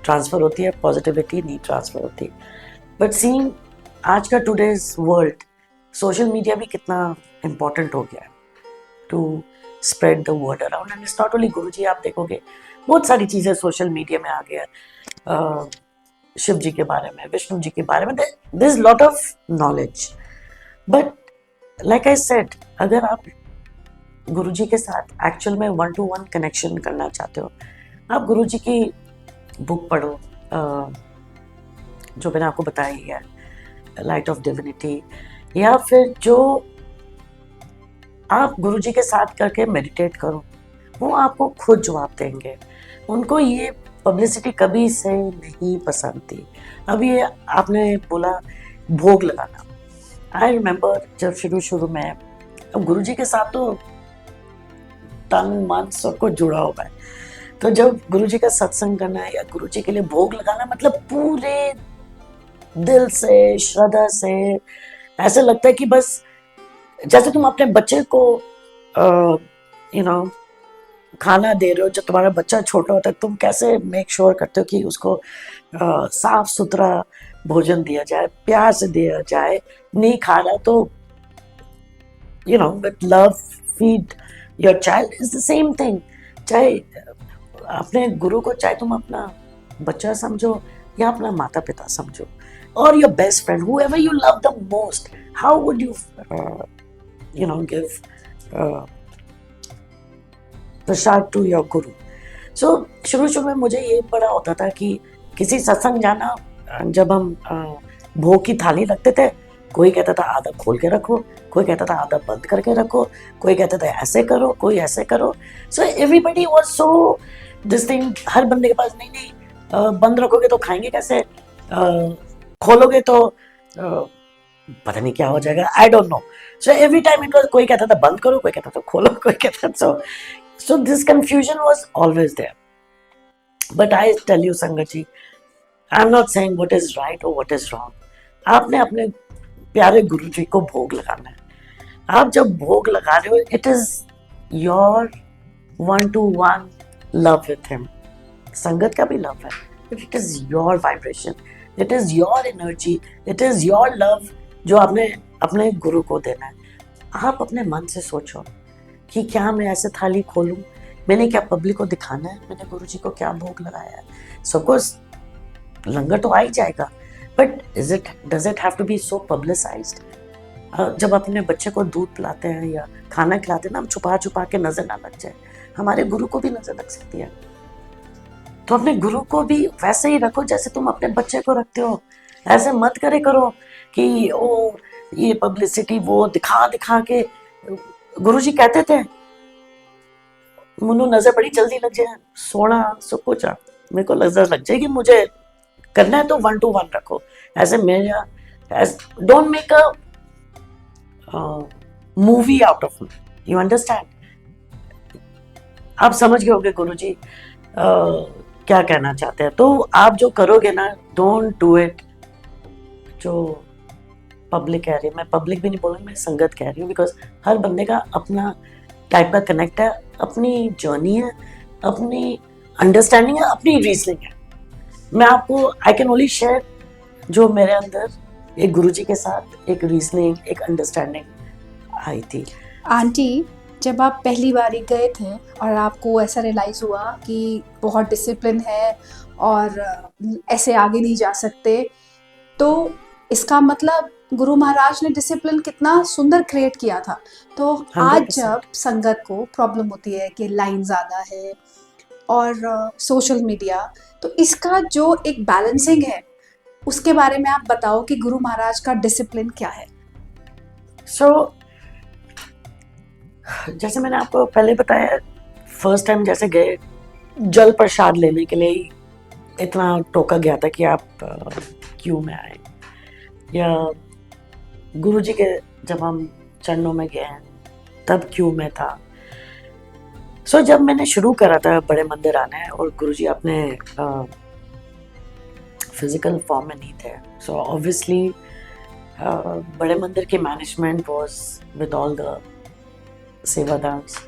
ट्रांसफर होती है, पॉजिटिविटी नहीं ट्रांसफर होती। बट सीइंग आज का टुडेज वर्ल्ड, सोशल मीडिया भी कितना इम्पोर्टेंट हो गया है to spread the word around. And it's not only Guruji, आप देखोगे बहुत सारी चीज़ें सोशल मीडिया में आ गया है, शिव जी के बारे में, विष्णु जी के बारे में, there is lot of knowledge. But like I said, अगर आप गुरुजी के साथ एक्चुअल में 1-to-1 कनेक्शन करना चाहते हो, आप गुरुजी की बुक पढ़ो, जो मैंने आपको बताई है, लाइट ऑफ डिविनिटी, या फिर जो आप गुरुजी के साथ करके मेडिटेट करो, वो आपको खुद जवाब देंगे। उनको ये पब्लिसिटी कभी से नहीं पसंद थी। अब ये आपने बोला भोग लगाना, आई रिमेम्बर जब शुरू में, अब गुरुजी के साथ तो तन मन सब कुछ जुड़ा हुआ है, तो जब गुरुजी का सत्संग करना है या गुरुजी के लिए भोग लगाना, मतलब पूरे दिल से, श्रद्धा से, ऐसा लगता है कि बस जैसे तुम अपने बच्चे को खाना दे रहे हो। जब तुम्हारा बच्चा छोटा होता है, तुम कैसे मेक श्योर करते हो कि उसको साफ सुथरा भोजन दिया जाए, प्यार से दिया जाए, नहीं खा रहा तो with love feed your child. Is the same thing. चाहे अपने गुरु को, चाहे तुम अपना बच्चा समझो या अपना माता पिता समझो, और your best friend, whoever you love the most, how would you give prasad to your guru? So शुरू में मुझे ये बड़ा होता था कि किसी सत्संग जाना, जब हम भोग की थाली रखते थे, कोई कहता था आधा खोल के रखो, कोई कहता था आधा बंद करके रखो, कोई कहता था ऐसे करो, कोई ऐसे करो। So everybody was so this thing. हर बंदे के पास नहीं, बंद रखोगे तो खाएंगे कैसे, खोलोगे तो पता नहीं क्या हो जाएगा, आई don't no. So every time it was, कोई कहता था बंद करो, कोई कहता था खोलो, कोई कहता था so this confusion was always there. But I tell you Sangat ji, I'm not saying what is right or what is wrong. आपने अपने प्यारे गुरु जी को भोग लगाना है। आप जब भोग लगा रहे हो, it is your 1-to-1 love with him. संगत का भी love है, but it is your vibration, it is your energy, it is your love जो आपने अपने गुरु को देना है। आप अपने मन से सोचो कि क्या मैं ऐसे थाली खोलूं, मैंने क्या पब्लिक को दिखाना है, मैंने गुरुजी को क्या भोग लगाया है। सबको लंगर तो आ ही जाएगा, but does it have to be so publicised? जब अपने बच्चे को दूध पिलाते हैं या खाना खिलाते हैं ना, हम छुपा छुपा के नजर ना लग जाए, हमारे गुरु को भी नजर लग सकती है। तो अपने गुरु को भी वैसे ही रखो जैसे तुम अपने बच्चे को रखते हो। ऐसे मत करे करो कि ओ ये पब्लिसिटी, वो दिखा दिखा के। गुरुजी कहते थे, मुन्नू नजर बड़ी जल्दी लग जाए, सोना सब कुछ मेरे को नजर लग जाएगी, मुझे करना है तो 1-to-1 रखो। ऐसे मेरा don't make a movie out of me, you understand? आप समझ गए होगे गुरुजी क्या कहना चाहते हैं। तो आप जो करोगे ना, डोंट डू इट जो पब्लिक कह रही है। मैं पब्लिक भी नहीं बोलूँगी, मैं संगत कह रही हूँ, बिकॉज हर बंदे का अपना टाइप का कनेक्ट है, अपनी जर्नी है, अपनी अंडरस्टैंडिंग है, अपनी रीजनिंग है। मैं आपको आई कैन ओनली शेयर जो मेरे अंदर एक गुरुजी के साथ एक रीजनिंग, एक अंडरस्टैंडिंग आई थी। आंटी, जब आप पहली बार गए थे और आपको ऐसा रियलाइज़ हुआ कि बहुत डिसिप्लिन है और ऐसे आगे नहीं जा सकते, तो इसका मतलब गुरु महाराज ने डिसिप्लिन कितना सुंदर क्रिएट किया था। तो आज 100%। जब संगत को प्रॉब्लम होती है कि लाइन ज़्यादा है और सोशल मीडिया, तो इसका जो एक बैलेंसिंग है उसके बारे में आप बताओ कि गुरु महाराज का डिसिप्लिन क्या है। सो जैसे मैंने आपको पहले बताया, फर्स्ट टाइम जैसे गए जल प्रसाद लेने के लिए ही इतना टोका गया था कि आप क्यों में आए, या गुरुजी के जब हम चरणों में गए तब क्यों में था। सो जब मैंने शुरू करा था बड़े मंदिर आने और गुरुजी अपने फिजिकल फॉर्म में नहीं थे, सो ऑब्वियसली बड़े मंदिर की management was with all the sevadars.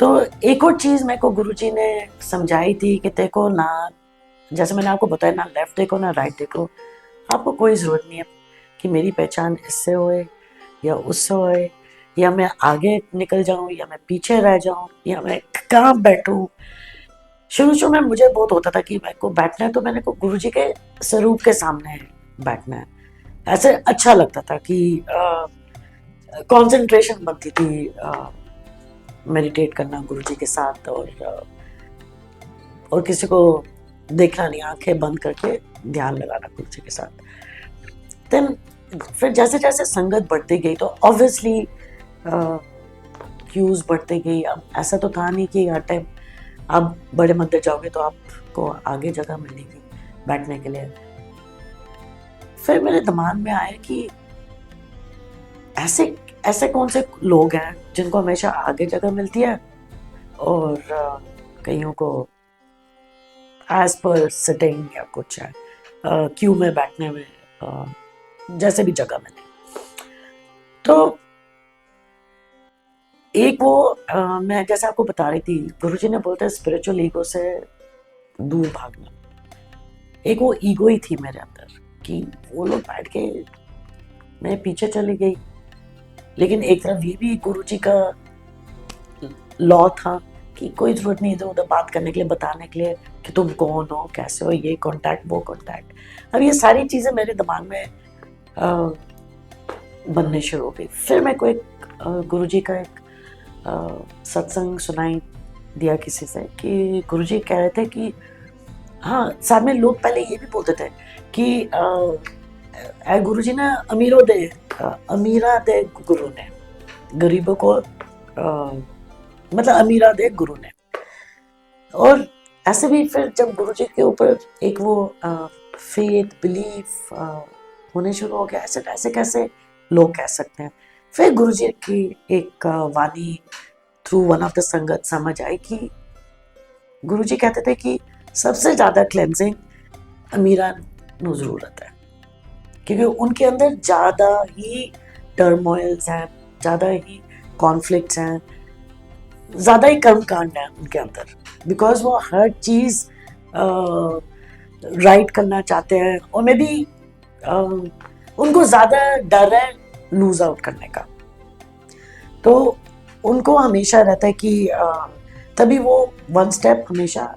तो एक और चीज मेरे को गुरुजी ने समझाई थी कि देखो ना, जैसे मैंने आपको बताया ना, लेफ्ट देखो ना राइट देखो, आपको कोई जरूरत नहीं है कि मेरी पहचान इससे होए या उससे होए, या मैं आगे निकल जाऊं या मैं पीछे रह जाऊं या मैं कहाँ बैठूं। शुरू में मुझे बहुत होता था कि मेरे को बैठना है तो मैंने को गुरुजी के स्वरूप के सामने बैठना है, ऐसे अच्छा लगता था कि कंसंट्रेशन बनती थी मेडिटेट करना गुरुजी के साथ, और किसी को देखना नहीं, आंखें बंद करके ध्यान लगाना गुरुजी के साथ। देन फिर जैसे जैसे संगत बढ़ती गई तो ऑब्वियसली क्यूज बढ़ती गई। अब ऐसा तो था नहीं कि हर टाइम आप बड़े मंदिर जाओगे तो आपको आगे जगह मिलेगी बैठने के लिए। फिर मेरे दिमाग में आया कि ऐसे ऐसे कौन से लोग हैं जिनको हमेशा आगे जगह मिलती है और कईयों को एज पर सिटिंग या कुछ है क्यू में बैठने में जैसे भी जगह मिले। तो एक वो मैं जैसे आपको बता रही थी, गुरुजी ने बोलते हैं स्पिरिचुअल ईगो से दूर भागना। एक वो ईगो ही थी मेरे अंदर कि वो लोग बैठ के मैं पीछे चली गई, लेकिन एक तरफ ये भी गुरुजी का लॉ था कि कोई जरूरत नहीं इधर उधर बात करने के लिए, बताने के लिए कि तुम कौन हो, कैसे हो, ये कांटेक्ट वो कांटेक्ट। अब ये सारी चीजें मेरे दिमाग में बनने शुरू हो गई। फिर मेरे को एक गुरुजी का एक सत्संग सुनाई दिया किसी से कि गुरुजी कह रहे थे कि हाँ, साथ में लोग पहले ये भी बोलते थे कि गुरुजी ने अमीरा दे गुरु ने, गरीबों को मतलब अमीरा दे गुरु ने। और ऐसे भी फिर जब गुरुजी के ऊपर एक वो फेथ बिलीफ होने शुरू हो गया, ऐसे कैसे लोग कह सकते हैं। फिर गुरुजी की एक वाणी थ्रू वन ऑफ द संगत समझ आई कि गुरुजी कहते थे कि सबसे ज्यादा क्लेंजिंग अमीरा को जरूरत है, क्योंकि उनके अंदर ज्यादा ही टर्मोइल्स हैं, ज्यादा ही कॉन्फ्लिक्ट्स हैं, ज्यादा ही कर्मकांड है उनके अंदर, बिकॉज वो हर चीज राइट करना चाहते हैं और मे बी उनको ज्यादा डर है लूज आउट करने का। तो उनको हमेशा रहता है कि तभी वो वन स्टेप हमेशा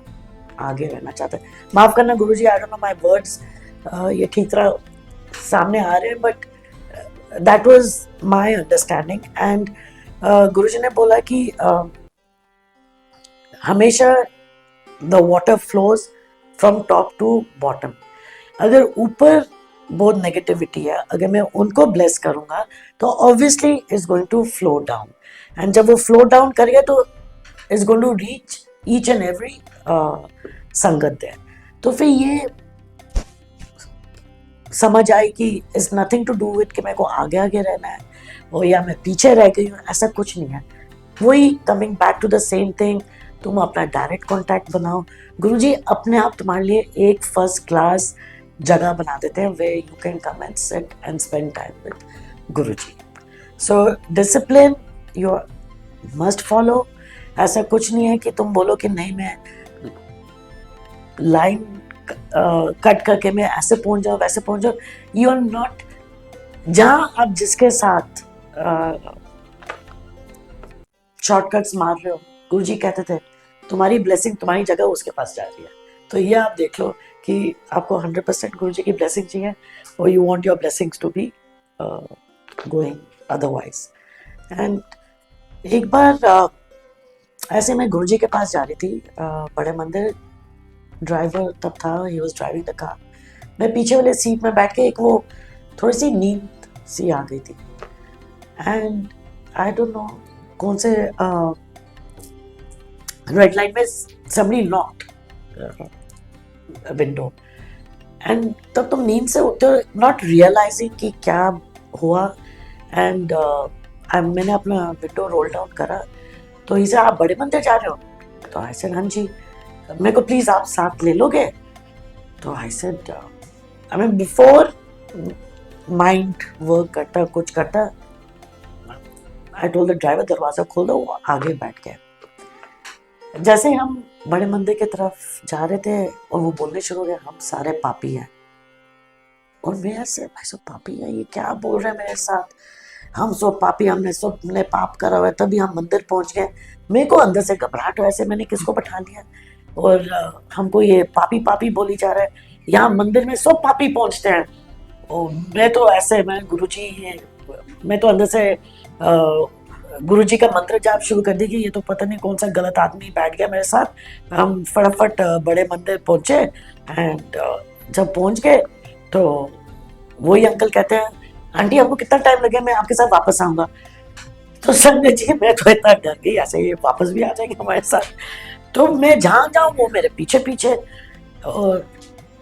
आगे रहना चाहते हैं। माफ करना Guruji, I don't know my words ये ठीक तरह सामने आ रहे हैं, but that was my understanding. And Guruji ने बोला कि हमेशा the water flows from top to bottom. अगर ऊपर बहुत नेगेटिविटी है, अगर मैं उनको ब्लेस करूंगा तो obviously it's going to flow down, and जब वो फ्लो डाउन करेगा तो it's going to reach each and every sangat है। तो फिर ये समझ आई कि it's nothing to do with कि मेरे को आगे आगे रहना है और या मैं पीछे रह गई हूँ, ऐसा कुछ नहीं है। वही coming back to the same thing, तुम अपना डायरेक्ट कांटेक्ट बनाओ। गुरुजी अपने आप तुम्हारे लिए एक फर्स्ट क्लास जगह बना देते हैं where you can come and sit and spend time with Guruji. So discipline you must follow। ऐसा कुछ नहीं है कि तुम बोलो कि नहीं मैं लाइन कट करके मैं ऐसे पहुंच जाऊं वैसे पहुंच जाऊं। यू आर नॉट, जहां आप जिसके साथ शॉर्टकट्स मार रहे हो, गुरुजी कहते थे तुम्हारी ब्लेसिंग तुम्हारी जगह उसके पास जा रही है। तो ये आप देख लो कि आपको 100% गुरुजी की ब्लेसिंग चाहिए और you want your blessings to be going otherwise. And एक बार ऐसे मैं गुरुजी के पास जा रही थी, बड़े मंदिर। ड्राइवर तब था, he was driving the car. मैं पीछे वाले सीट में बैठ के एक वो थोड़ी सी नींद सी आ गई थी। एंड आई डोंट नो कौन से रेड लाइट में somebody knocked विंडो। एंड तब तुम नींद से उठते हो, नॉट रियलाइजिंग कि क्या हुआ। एंड मैंने अपना विंडो रोल डाउन करा, तो इसे आप बड़े मंदिर जा रहे हो? तो आई सेड हाँ जी। मेरे को प्लीज आप साथ ले लोगे? तो I said I mean before mind work करता कुछ करता, आई टोल्ड द ड्राइवर दरवाजा खोल दो, वो आगे बैठ गया। जैसे हम बड़े मंदिर की तरफ जा रहे थे और वो बोलने शुरू हो गया, हम सारे पापी हैं। और मैं ऐसे भाई सब पापी है, ये क्या बोल रहे हैं मेरे साथ? हम सब पापी, हमने सब ने पाप करा हुआ है, तभी हम मंदिर पहुंच गए। मेरे को अंदर से घबराहट हो, ऐसे मैंने किसको बैठा लिया और हमको ये पापी पापी बोली जा रहा है। यहाँ मंदिर में सब पापी पहुंचते हैं। और मैं तो ऐसे, मैं गुरुजी ये, मैं तो अंदर से गुरुजी का मंत्र जाप शुरू कर दी कि ये तो पता नहीं कौन सा गलत आदमी बैठ गया मेरे साथ। हम फटाफट बड़े मंदिर पहुंचे। एंड जब पहुंच गए तो वही अंकल कहते हैं, आंटी आपको कितना टाइम लगे, मैं आपके साथ वापस आऊंगा। तो संजय जी मैं तो इतना डर गई, ऐसे ये वापस भी आ जाएंगे हमारे साथ। तो मैं जहाँ जाऊँ वो मेरे पीछे पीछे, और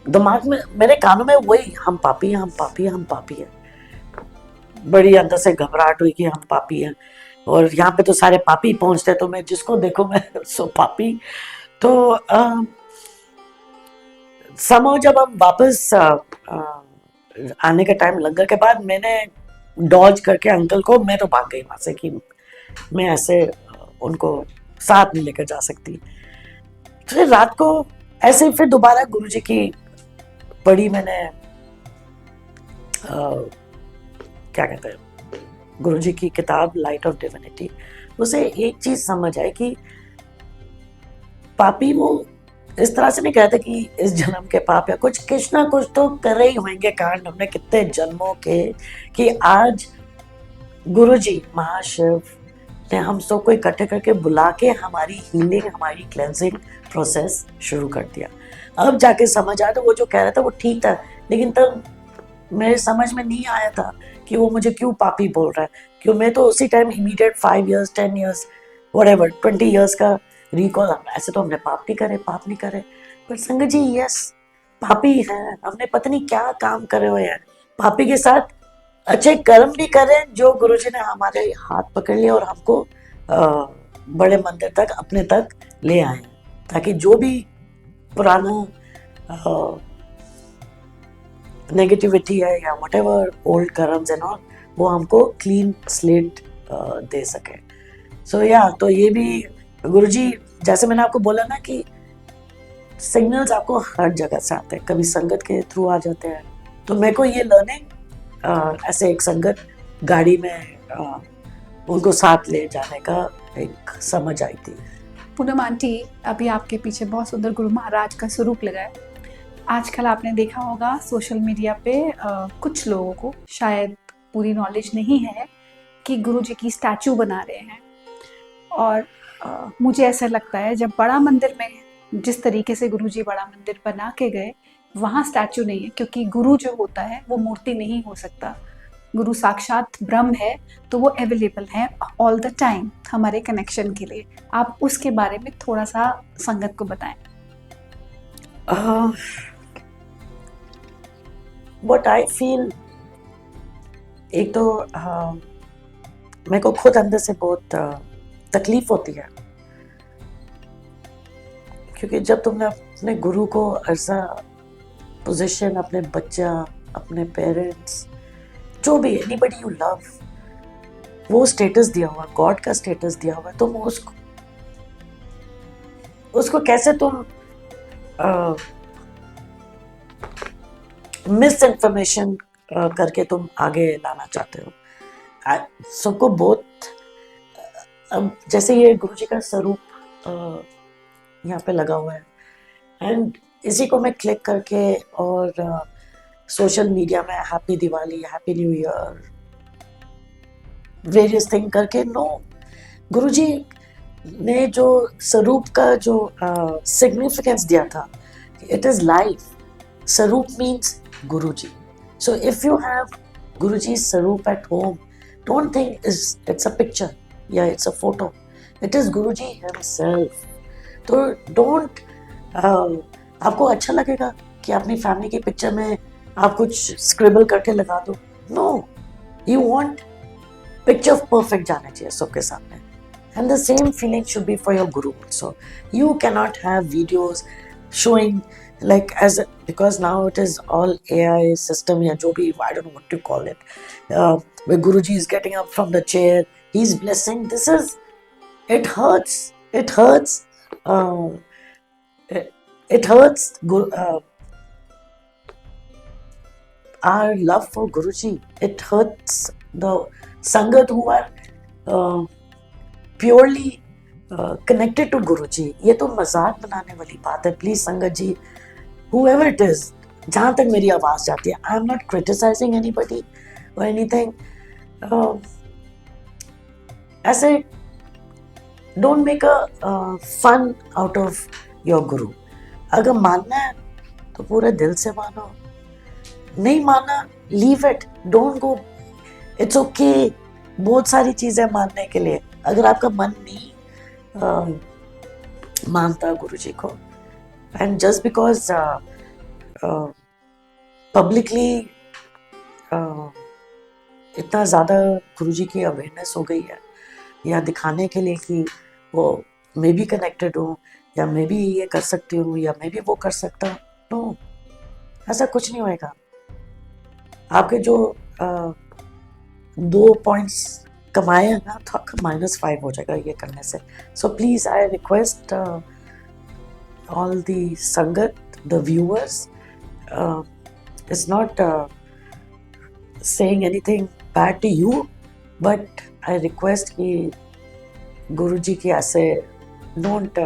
दिमाग में मेरे कानों में वही, हम पापी हैं, हम पापी हैं, हम पापी हैं। बड़ी अंदर से घबराहट हुई कि हम पापी हैं और यहाँ पे तो सारे पापी पहुंचते, तो मैं जिसको देखो मैं सो पापी। तो समय जब हम वापस आने का टाइम लंगर के बाद, मैंने डॉज करके अंकल को, मैं तो भाग गई वहां से कि मैं ऐसे उनको साथ नहीं लेकर जा सकती। फिर रात को ऐसे फिर दोबारा गुरुजी की पढ़ी मैंने, क्या कहते हैं, गुरुजी की किताब लाइट ऑफ डिविनिटी। उसे एक चीज समझ आई कि पापी वो इस तरह से नहीं कहते कि इस जन्म के पाप या कुछ ना कुछ तो कर ही होंगे कांड हमने कितने जन्मों के, कि आज गुरुजी महाशिव ने हम सबको इकट्ठे करके बुला के हमारी हीलिंग, हमारी क्लेंजिंग प्रोसेस शुरू कर दिया। अब जाके समझ आया, तो वो जो कह रहा था वो ठीक था, लेकिन तब मेरे समझ में नहीं आया था कि वो मुझे क्यों पापी बोल रहा है। क्यों मैं तो उसी time immediate 5 years 10 years whatever 20 years का रिकॉल, ऐसे तो हमने पाप नहीं करे। पर संगत जी यस, पापी हैं, हमने पता नहीं क्या काम करे हुए हैं। पापी के साथ अच्छे कर्म भी करें जो गुरुजी ने हमारे हाथ पकड़ लिया और हमको बड़े मंदिर तक अपने तक ले आए, ताकि जो भी पुराना नेगेटिविटी है या whatever old karmas and all, वो हमको क्लीन स्लेट दे सके। सो या तो ये भी गुरुजी, जैसे मैंने आपको बोला ना कि सिग्नल्स आपको हर जगह से आते हैं, कभी संगत के थ्रू आ जाते हैं। तो मेरे को ये लर्निंग ऐसे एक संगत गाड़ी में उनको साथ ले जाने का एक समझ आई थी। पूनम आंटी, अभी आपके पीछे बहुत सुंदर गुरु महाराज का स्वरूप लगा है। आजकल आपने देखा होगा सोशल मीडिया पे कुछ लोगों को शायद पूरी नॉलेज नहीं है कि गुरु जी की स्टैचू बना रहे हैं। और मुझे ऐसा लगता है जब बड़ा मंदिर में जिस तरीके से गुरु जी बड़ा मंदिर बना के गए, वहाँ स्टैचू नहीं है, क्योंकि गुरु जो होता है वो मूर्ति नहीं हो सकता। गुरु साक्षात ब्रह्म है, तो वो अवेलेबल है ऑल द टाइम हमारे कनेक्शन के लिए। आप उसके बारे में थोड़ा सा संगत को बताएं। व्हाट आई फील, एक तो मेरे को खुद अंदर से बहुत तकलीफ होती है, क्योंकि जब तुमने अपने गुरु को ऐसा पोजीशन, अपने बच्चा, अपने पेरेंट्स, जो भी एनीबडी यू लव, वो स्टेटस दिया हुआ, गॉड का स्टेटस दिया हुआ, तुम उसको कैसे तुम मिस इन्फॉर्मेशन करके तुम आगे लाना चाहते हो। सबको बहुत, जैसे ये गुरु जी का स्वरूप यहाँ पे लगा हुआ है, एंड इसी को मैं क्लिक करके और सोशल मीडिया में happy Diwali, happy new year, various thing करके, नो, गुरुजी ने जो स्वरूप का जो सिग्निफिकेंस दिया था, it is life. Swaroop means Guruji. So if you have Guruji swaroop at home, don't think is it's a picture या it's a photo. It is Guruji himself. तो डोंट, आपको अच्छा लगेगा कि अपनी फैमिली की पिक्चर में आप कुछ स्क्रिबल करके लगा दो? No, you want picture perfect जाना चाहिए सबके सामने. And the same feeling should be for your guru also. You cannot have videos showing like as a, because now it is all AI system या जो भी, I don't know what to call it, where Guruji is getting up from the chair, he's blessing. This is, it hurts. It hurts. It hurts our love for Guruji. It hurts the Sangat who are purely connected to Guruji. ये तो मजाक बनाने वाली बात है. प्लीज संगत जी, whoever it is, जहाँ तक मेरी आवाज जाती है, I am not criticising anybody और एनीथिंग. ऐसे don't make a fun out of your guru. अगर मानना है तो पूरे दिल से मानो, नहीं माना leave it, don't go. It's okay, बहुत सारी चीजें मानने के लिए. अगर आपका मन नहीं मानता गुरुजी को, एंड जस्ट बिकॉज पब्लिकली इतना ज़्यादा गुरुजी की अवेयरनेस हो गई है, या दिखाने के लिए कि वो मैं भी कनेक्टेड हूँ, या मैं भी ये कर सकती हूँ, या मैं भी वो कर सकता हूँ, नो, ऐसा कुछ नहीं होएगा. आपके जो 2 पॉइंट्स कमाए हैं ना, तो आपका -5 हो जाएगा ये करने से. So please I request all the sangat, the viewers, it's not saying anything bad to you, but I request कि गुरुजी की ऐसे don't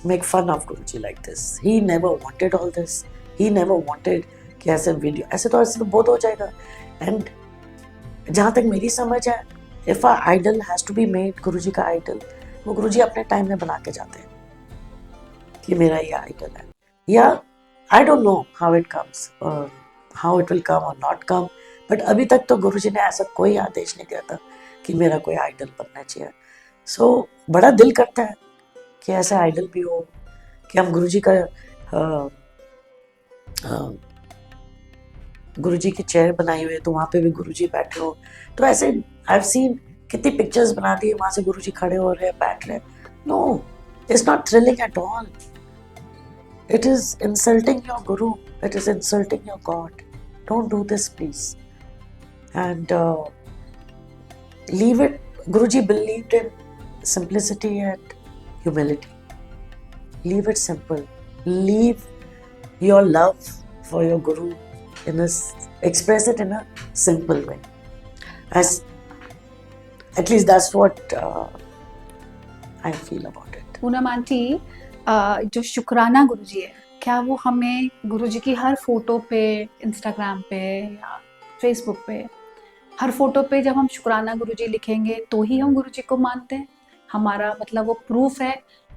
make fun of Guruji like this. He never wanted all this. He never wanted कि ऐसे वीडियो, ऐसे तो बहुत हो जाएगा. एंड जहाँ तक मेरी समझ है, if a idol has to be made, Guruji का आइडल, वो गुरुजी अपने टाइम में बना के जाते हैं कि मेरा ये आइडल है. या आई don't know how it comes, how it will come और नॉट कम, बट अभी तक तो गुरुजी ने ऐसा कोई आदेश नहीं दिया था कि मेरा कोई आइडल बनना चाहिए. सो बड़ा दिल करता है कि ऐसा आइडल भी हो, कि हम गुरुजी का गुरुजी की चेयर बनाई हुई है, तो वहाँ पे भी गुरुजी बैठे हो. तो ऐसे आई हैव सीन कितनी पिक्चर्स बना दी, वहाँ से गुरुजी खड़े हो रहे हैं, बैठ रहे. No, it's not thrilling at all. It is insulting your guru. It is insulting your God. Don't do this, please. And leave it. Guruji believed in simplicity and humility. Leave it simple. Leave your love for your guru express it in a simple way. As at least that's what I feel about it. Poonam aunty, जो शुक्राना गुरुजी है, क्या वो हमें गुरुजी की हर फोटो पे, इंस्टाग्राम पे या फेसबुक पे, हर फोटो पे जब हम शुक्राना गुरुजी लिखेंगे तो ही हम गुरुजी को मानते हैं? हमारा मतलब वो प्रूफ है,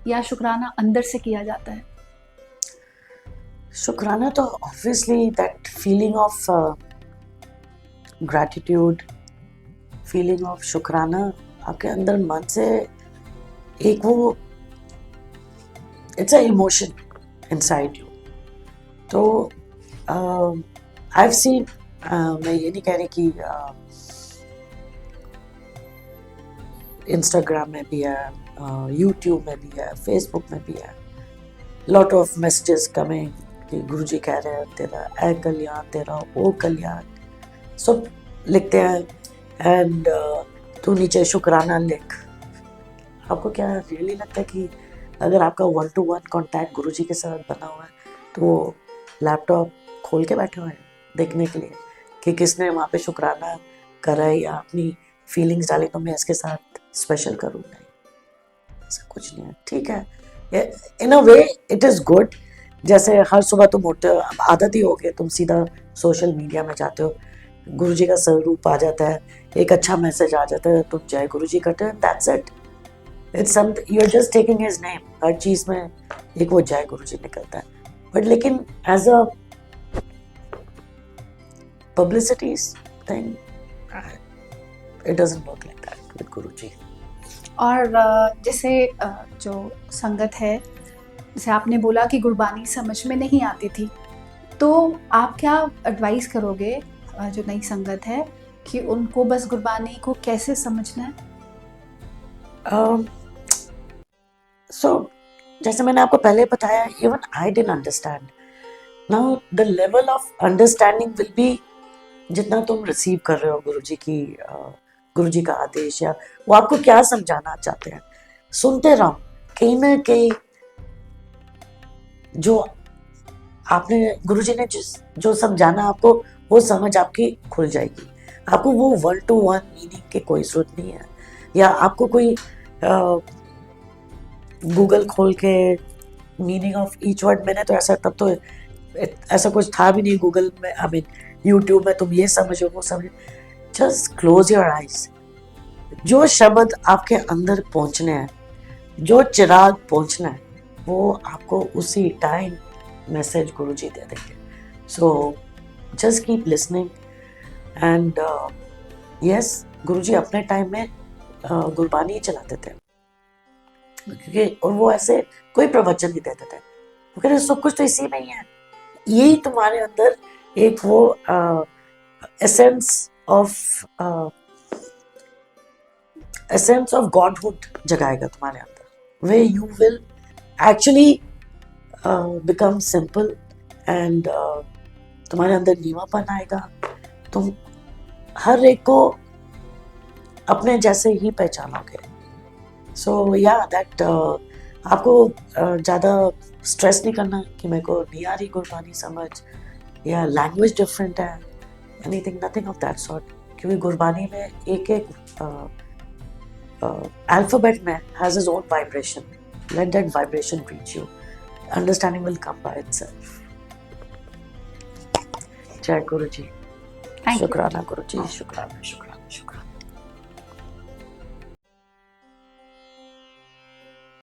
या शुक्राना अंदर से किया जाता है? शुक्राना तो obviously that feeling of gratitude, feeling of शुक्राना आपके अंदर मन से एक वो, it's an emotion inside you. तो I've seen, मैं ये नहीं कह रही कि इंस्टाग्राम में भी है, यूट्यूब में भी है, फेसबुक में भी है, लॉट ऑफ मैसेजेस कमिंग कि गुरुजी कह रहे हैं तेरा ए कल्याण, तेरा ओ कल्याण, सब लिखते हैं. एंड तू नीचे शुक्राना लिख. आपको क्या रियली लगता है कि अगर आपका 1-to-1 कॉन्टैक्ट गुरुजी के साथ बना हुआ है, तो वो लैपटॉप खोल के बैठे हुए हैं देखने के लिए कि किसने वहाँ पे शुक्राना करा है या अपनी फीलिंग्स डाली तो मैं इसके साथ स्पेशल करूँ? नहीं, ऐसा कुछ नहीं है. ठीक है, इन अ वे इट इज़ गुड. जैसे हर सुबह तुम उठते हो, अब आदत ही हो गई, तुम सीधा सोशल मीडिया में जाते हो, गुरुजी का स्वरूप आ जाता है, एक अच्छा मैसेज आ जाता है, तुम जय गुरुजी करते हो, that's it. It's some you are just taking his name, हर चीज में एक वो जय गुरुजी निकलता है, बट लेकिन as a publicity thing, it doesn't work like that with Guruji. और जैसे जो संगत है, जैसे आपने बोला कि गुरबानी समझ में नहीं आती थी, तो आप क्या एडवाइस करोगे जो नई संगत है कि उनको बस गुरबानी को कैसे समझना है? So जैसे मैंने आपको पहले बताया, even I didn't understand. Now the level of understanding will be जितना तुम रिसीव कर रहे हो गुरुजी का आदेश, या वो आपको क्या समझाना चाहते हैं, सुनते रहो। कहीं ना कहीं जो आपने गुरुजी ने जो समझाना आपको, वो समझ आपकी खुल जाएगी। आपको वो 1-to-1 मीनिंग की कोई जरूरत नहीं है, या आपको कोई गूगल खोल के मीनिंग ऑफ ईच वर्ड, मैंने तो ऐसा तब तो ऐसा कुछ था भी नहीं गूगल में, आई मीन यूट्यूब में तुम ये समझो वो समझो। Just close your eyes. जो शब्द आपके अंदर पहुंचने हैं, जो चिराग पहुंचना है, वो आपको उसी टाइम मैसेज गुरुजी दे देंगे। So just keep listening and yes, Guruji अपने टाइम में गुरबानी ही चलाते थे, क्योंकि और वो ऐसे कोई प्रवचन नहीं देते थे, वो कहते सब कुछ तो इसी में ही है, यही तुम्हारे अंदर एक वो एसेंस ऑफ गॉडहुड जगाएगा तुम्हारे अंदर, way you will actually become simple and तुम्हारे अंदर नीवापन आएगा। तुम हर एक को अपने जैसे ही पहचानोगे। सो या दैट आपको ज़्यादा स्ट्रेस नहीं करना कि मेरे को नहीं आ रही गुरबानी समझ, या लैंग्वेज डिफरेंट है, anything, nothing of that sort, क्योंकि गुरबानी में एक अल्फाबेट में has his own vibration. Let that vibration reach you, understanding will come by itself. जय गुरु जी। शुक्राना गुरु जी, शुक्राना शुक्राना।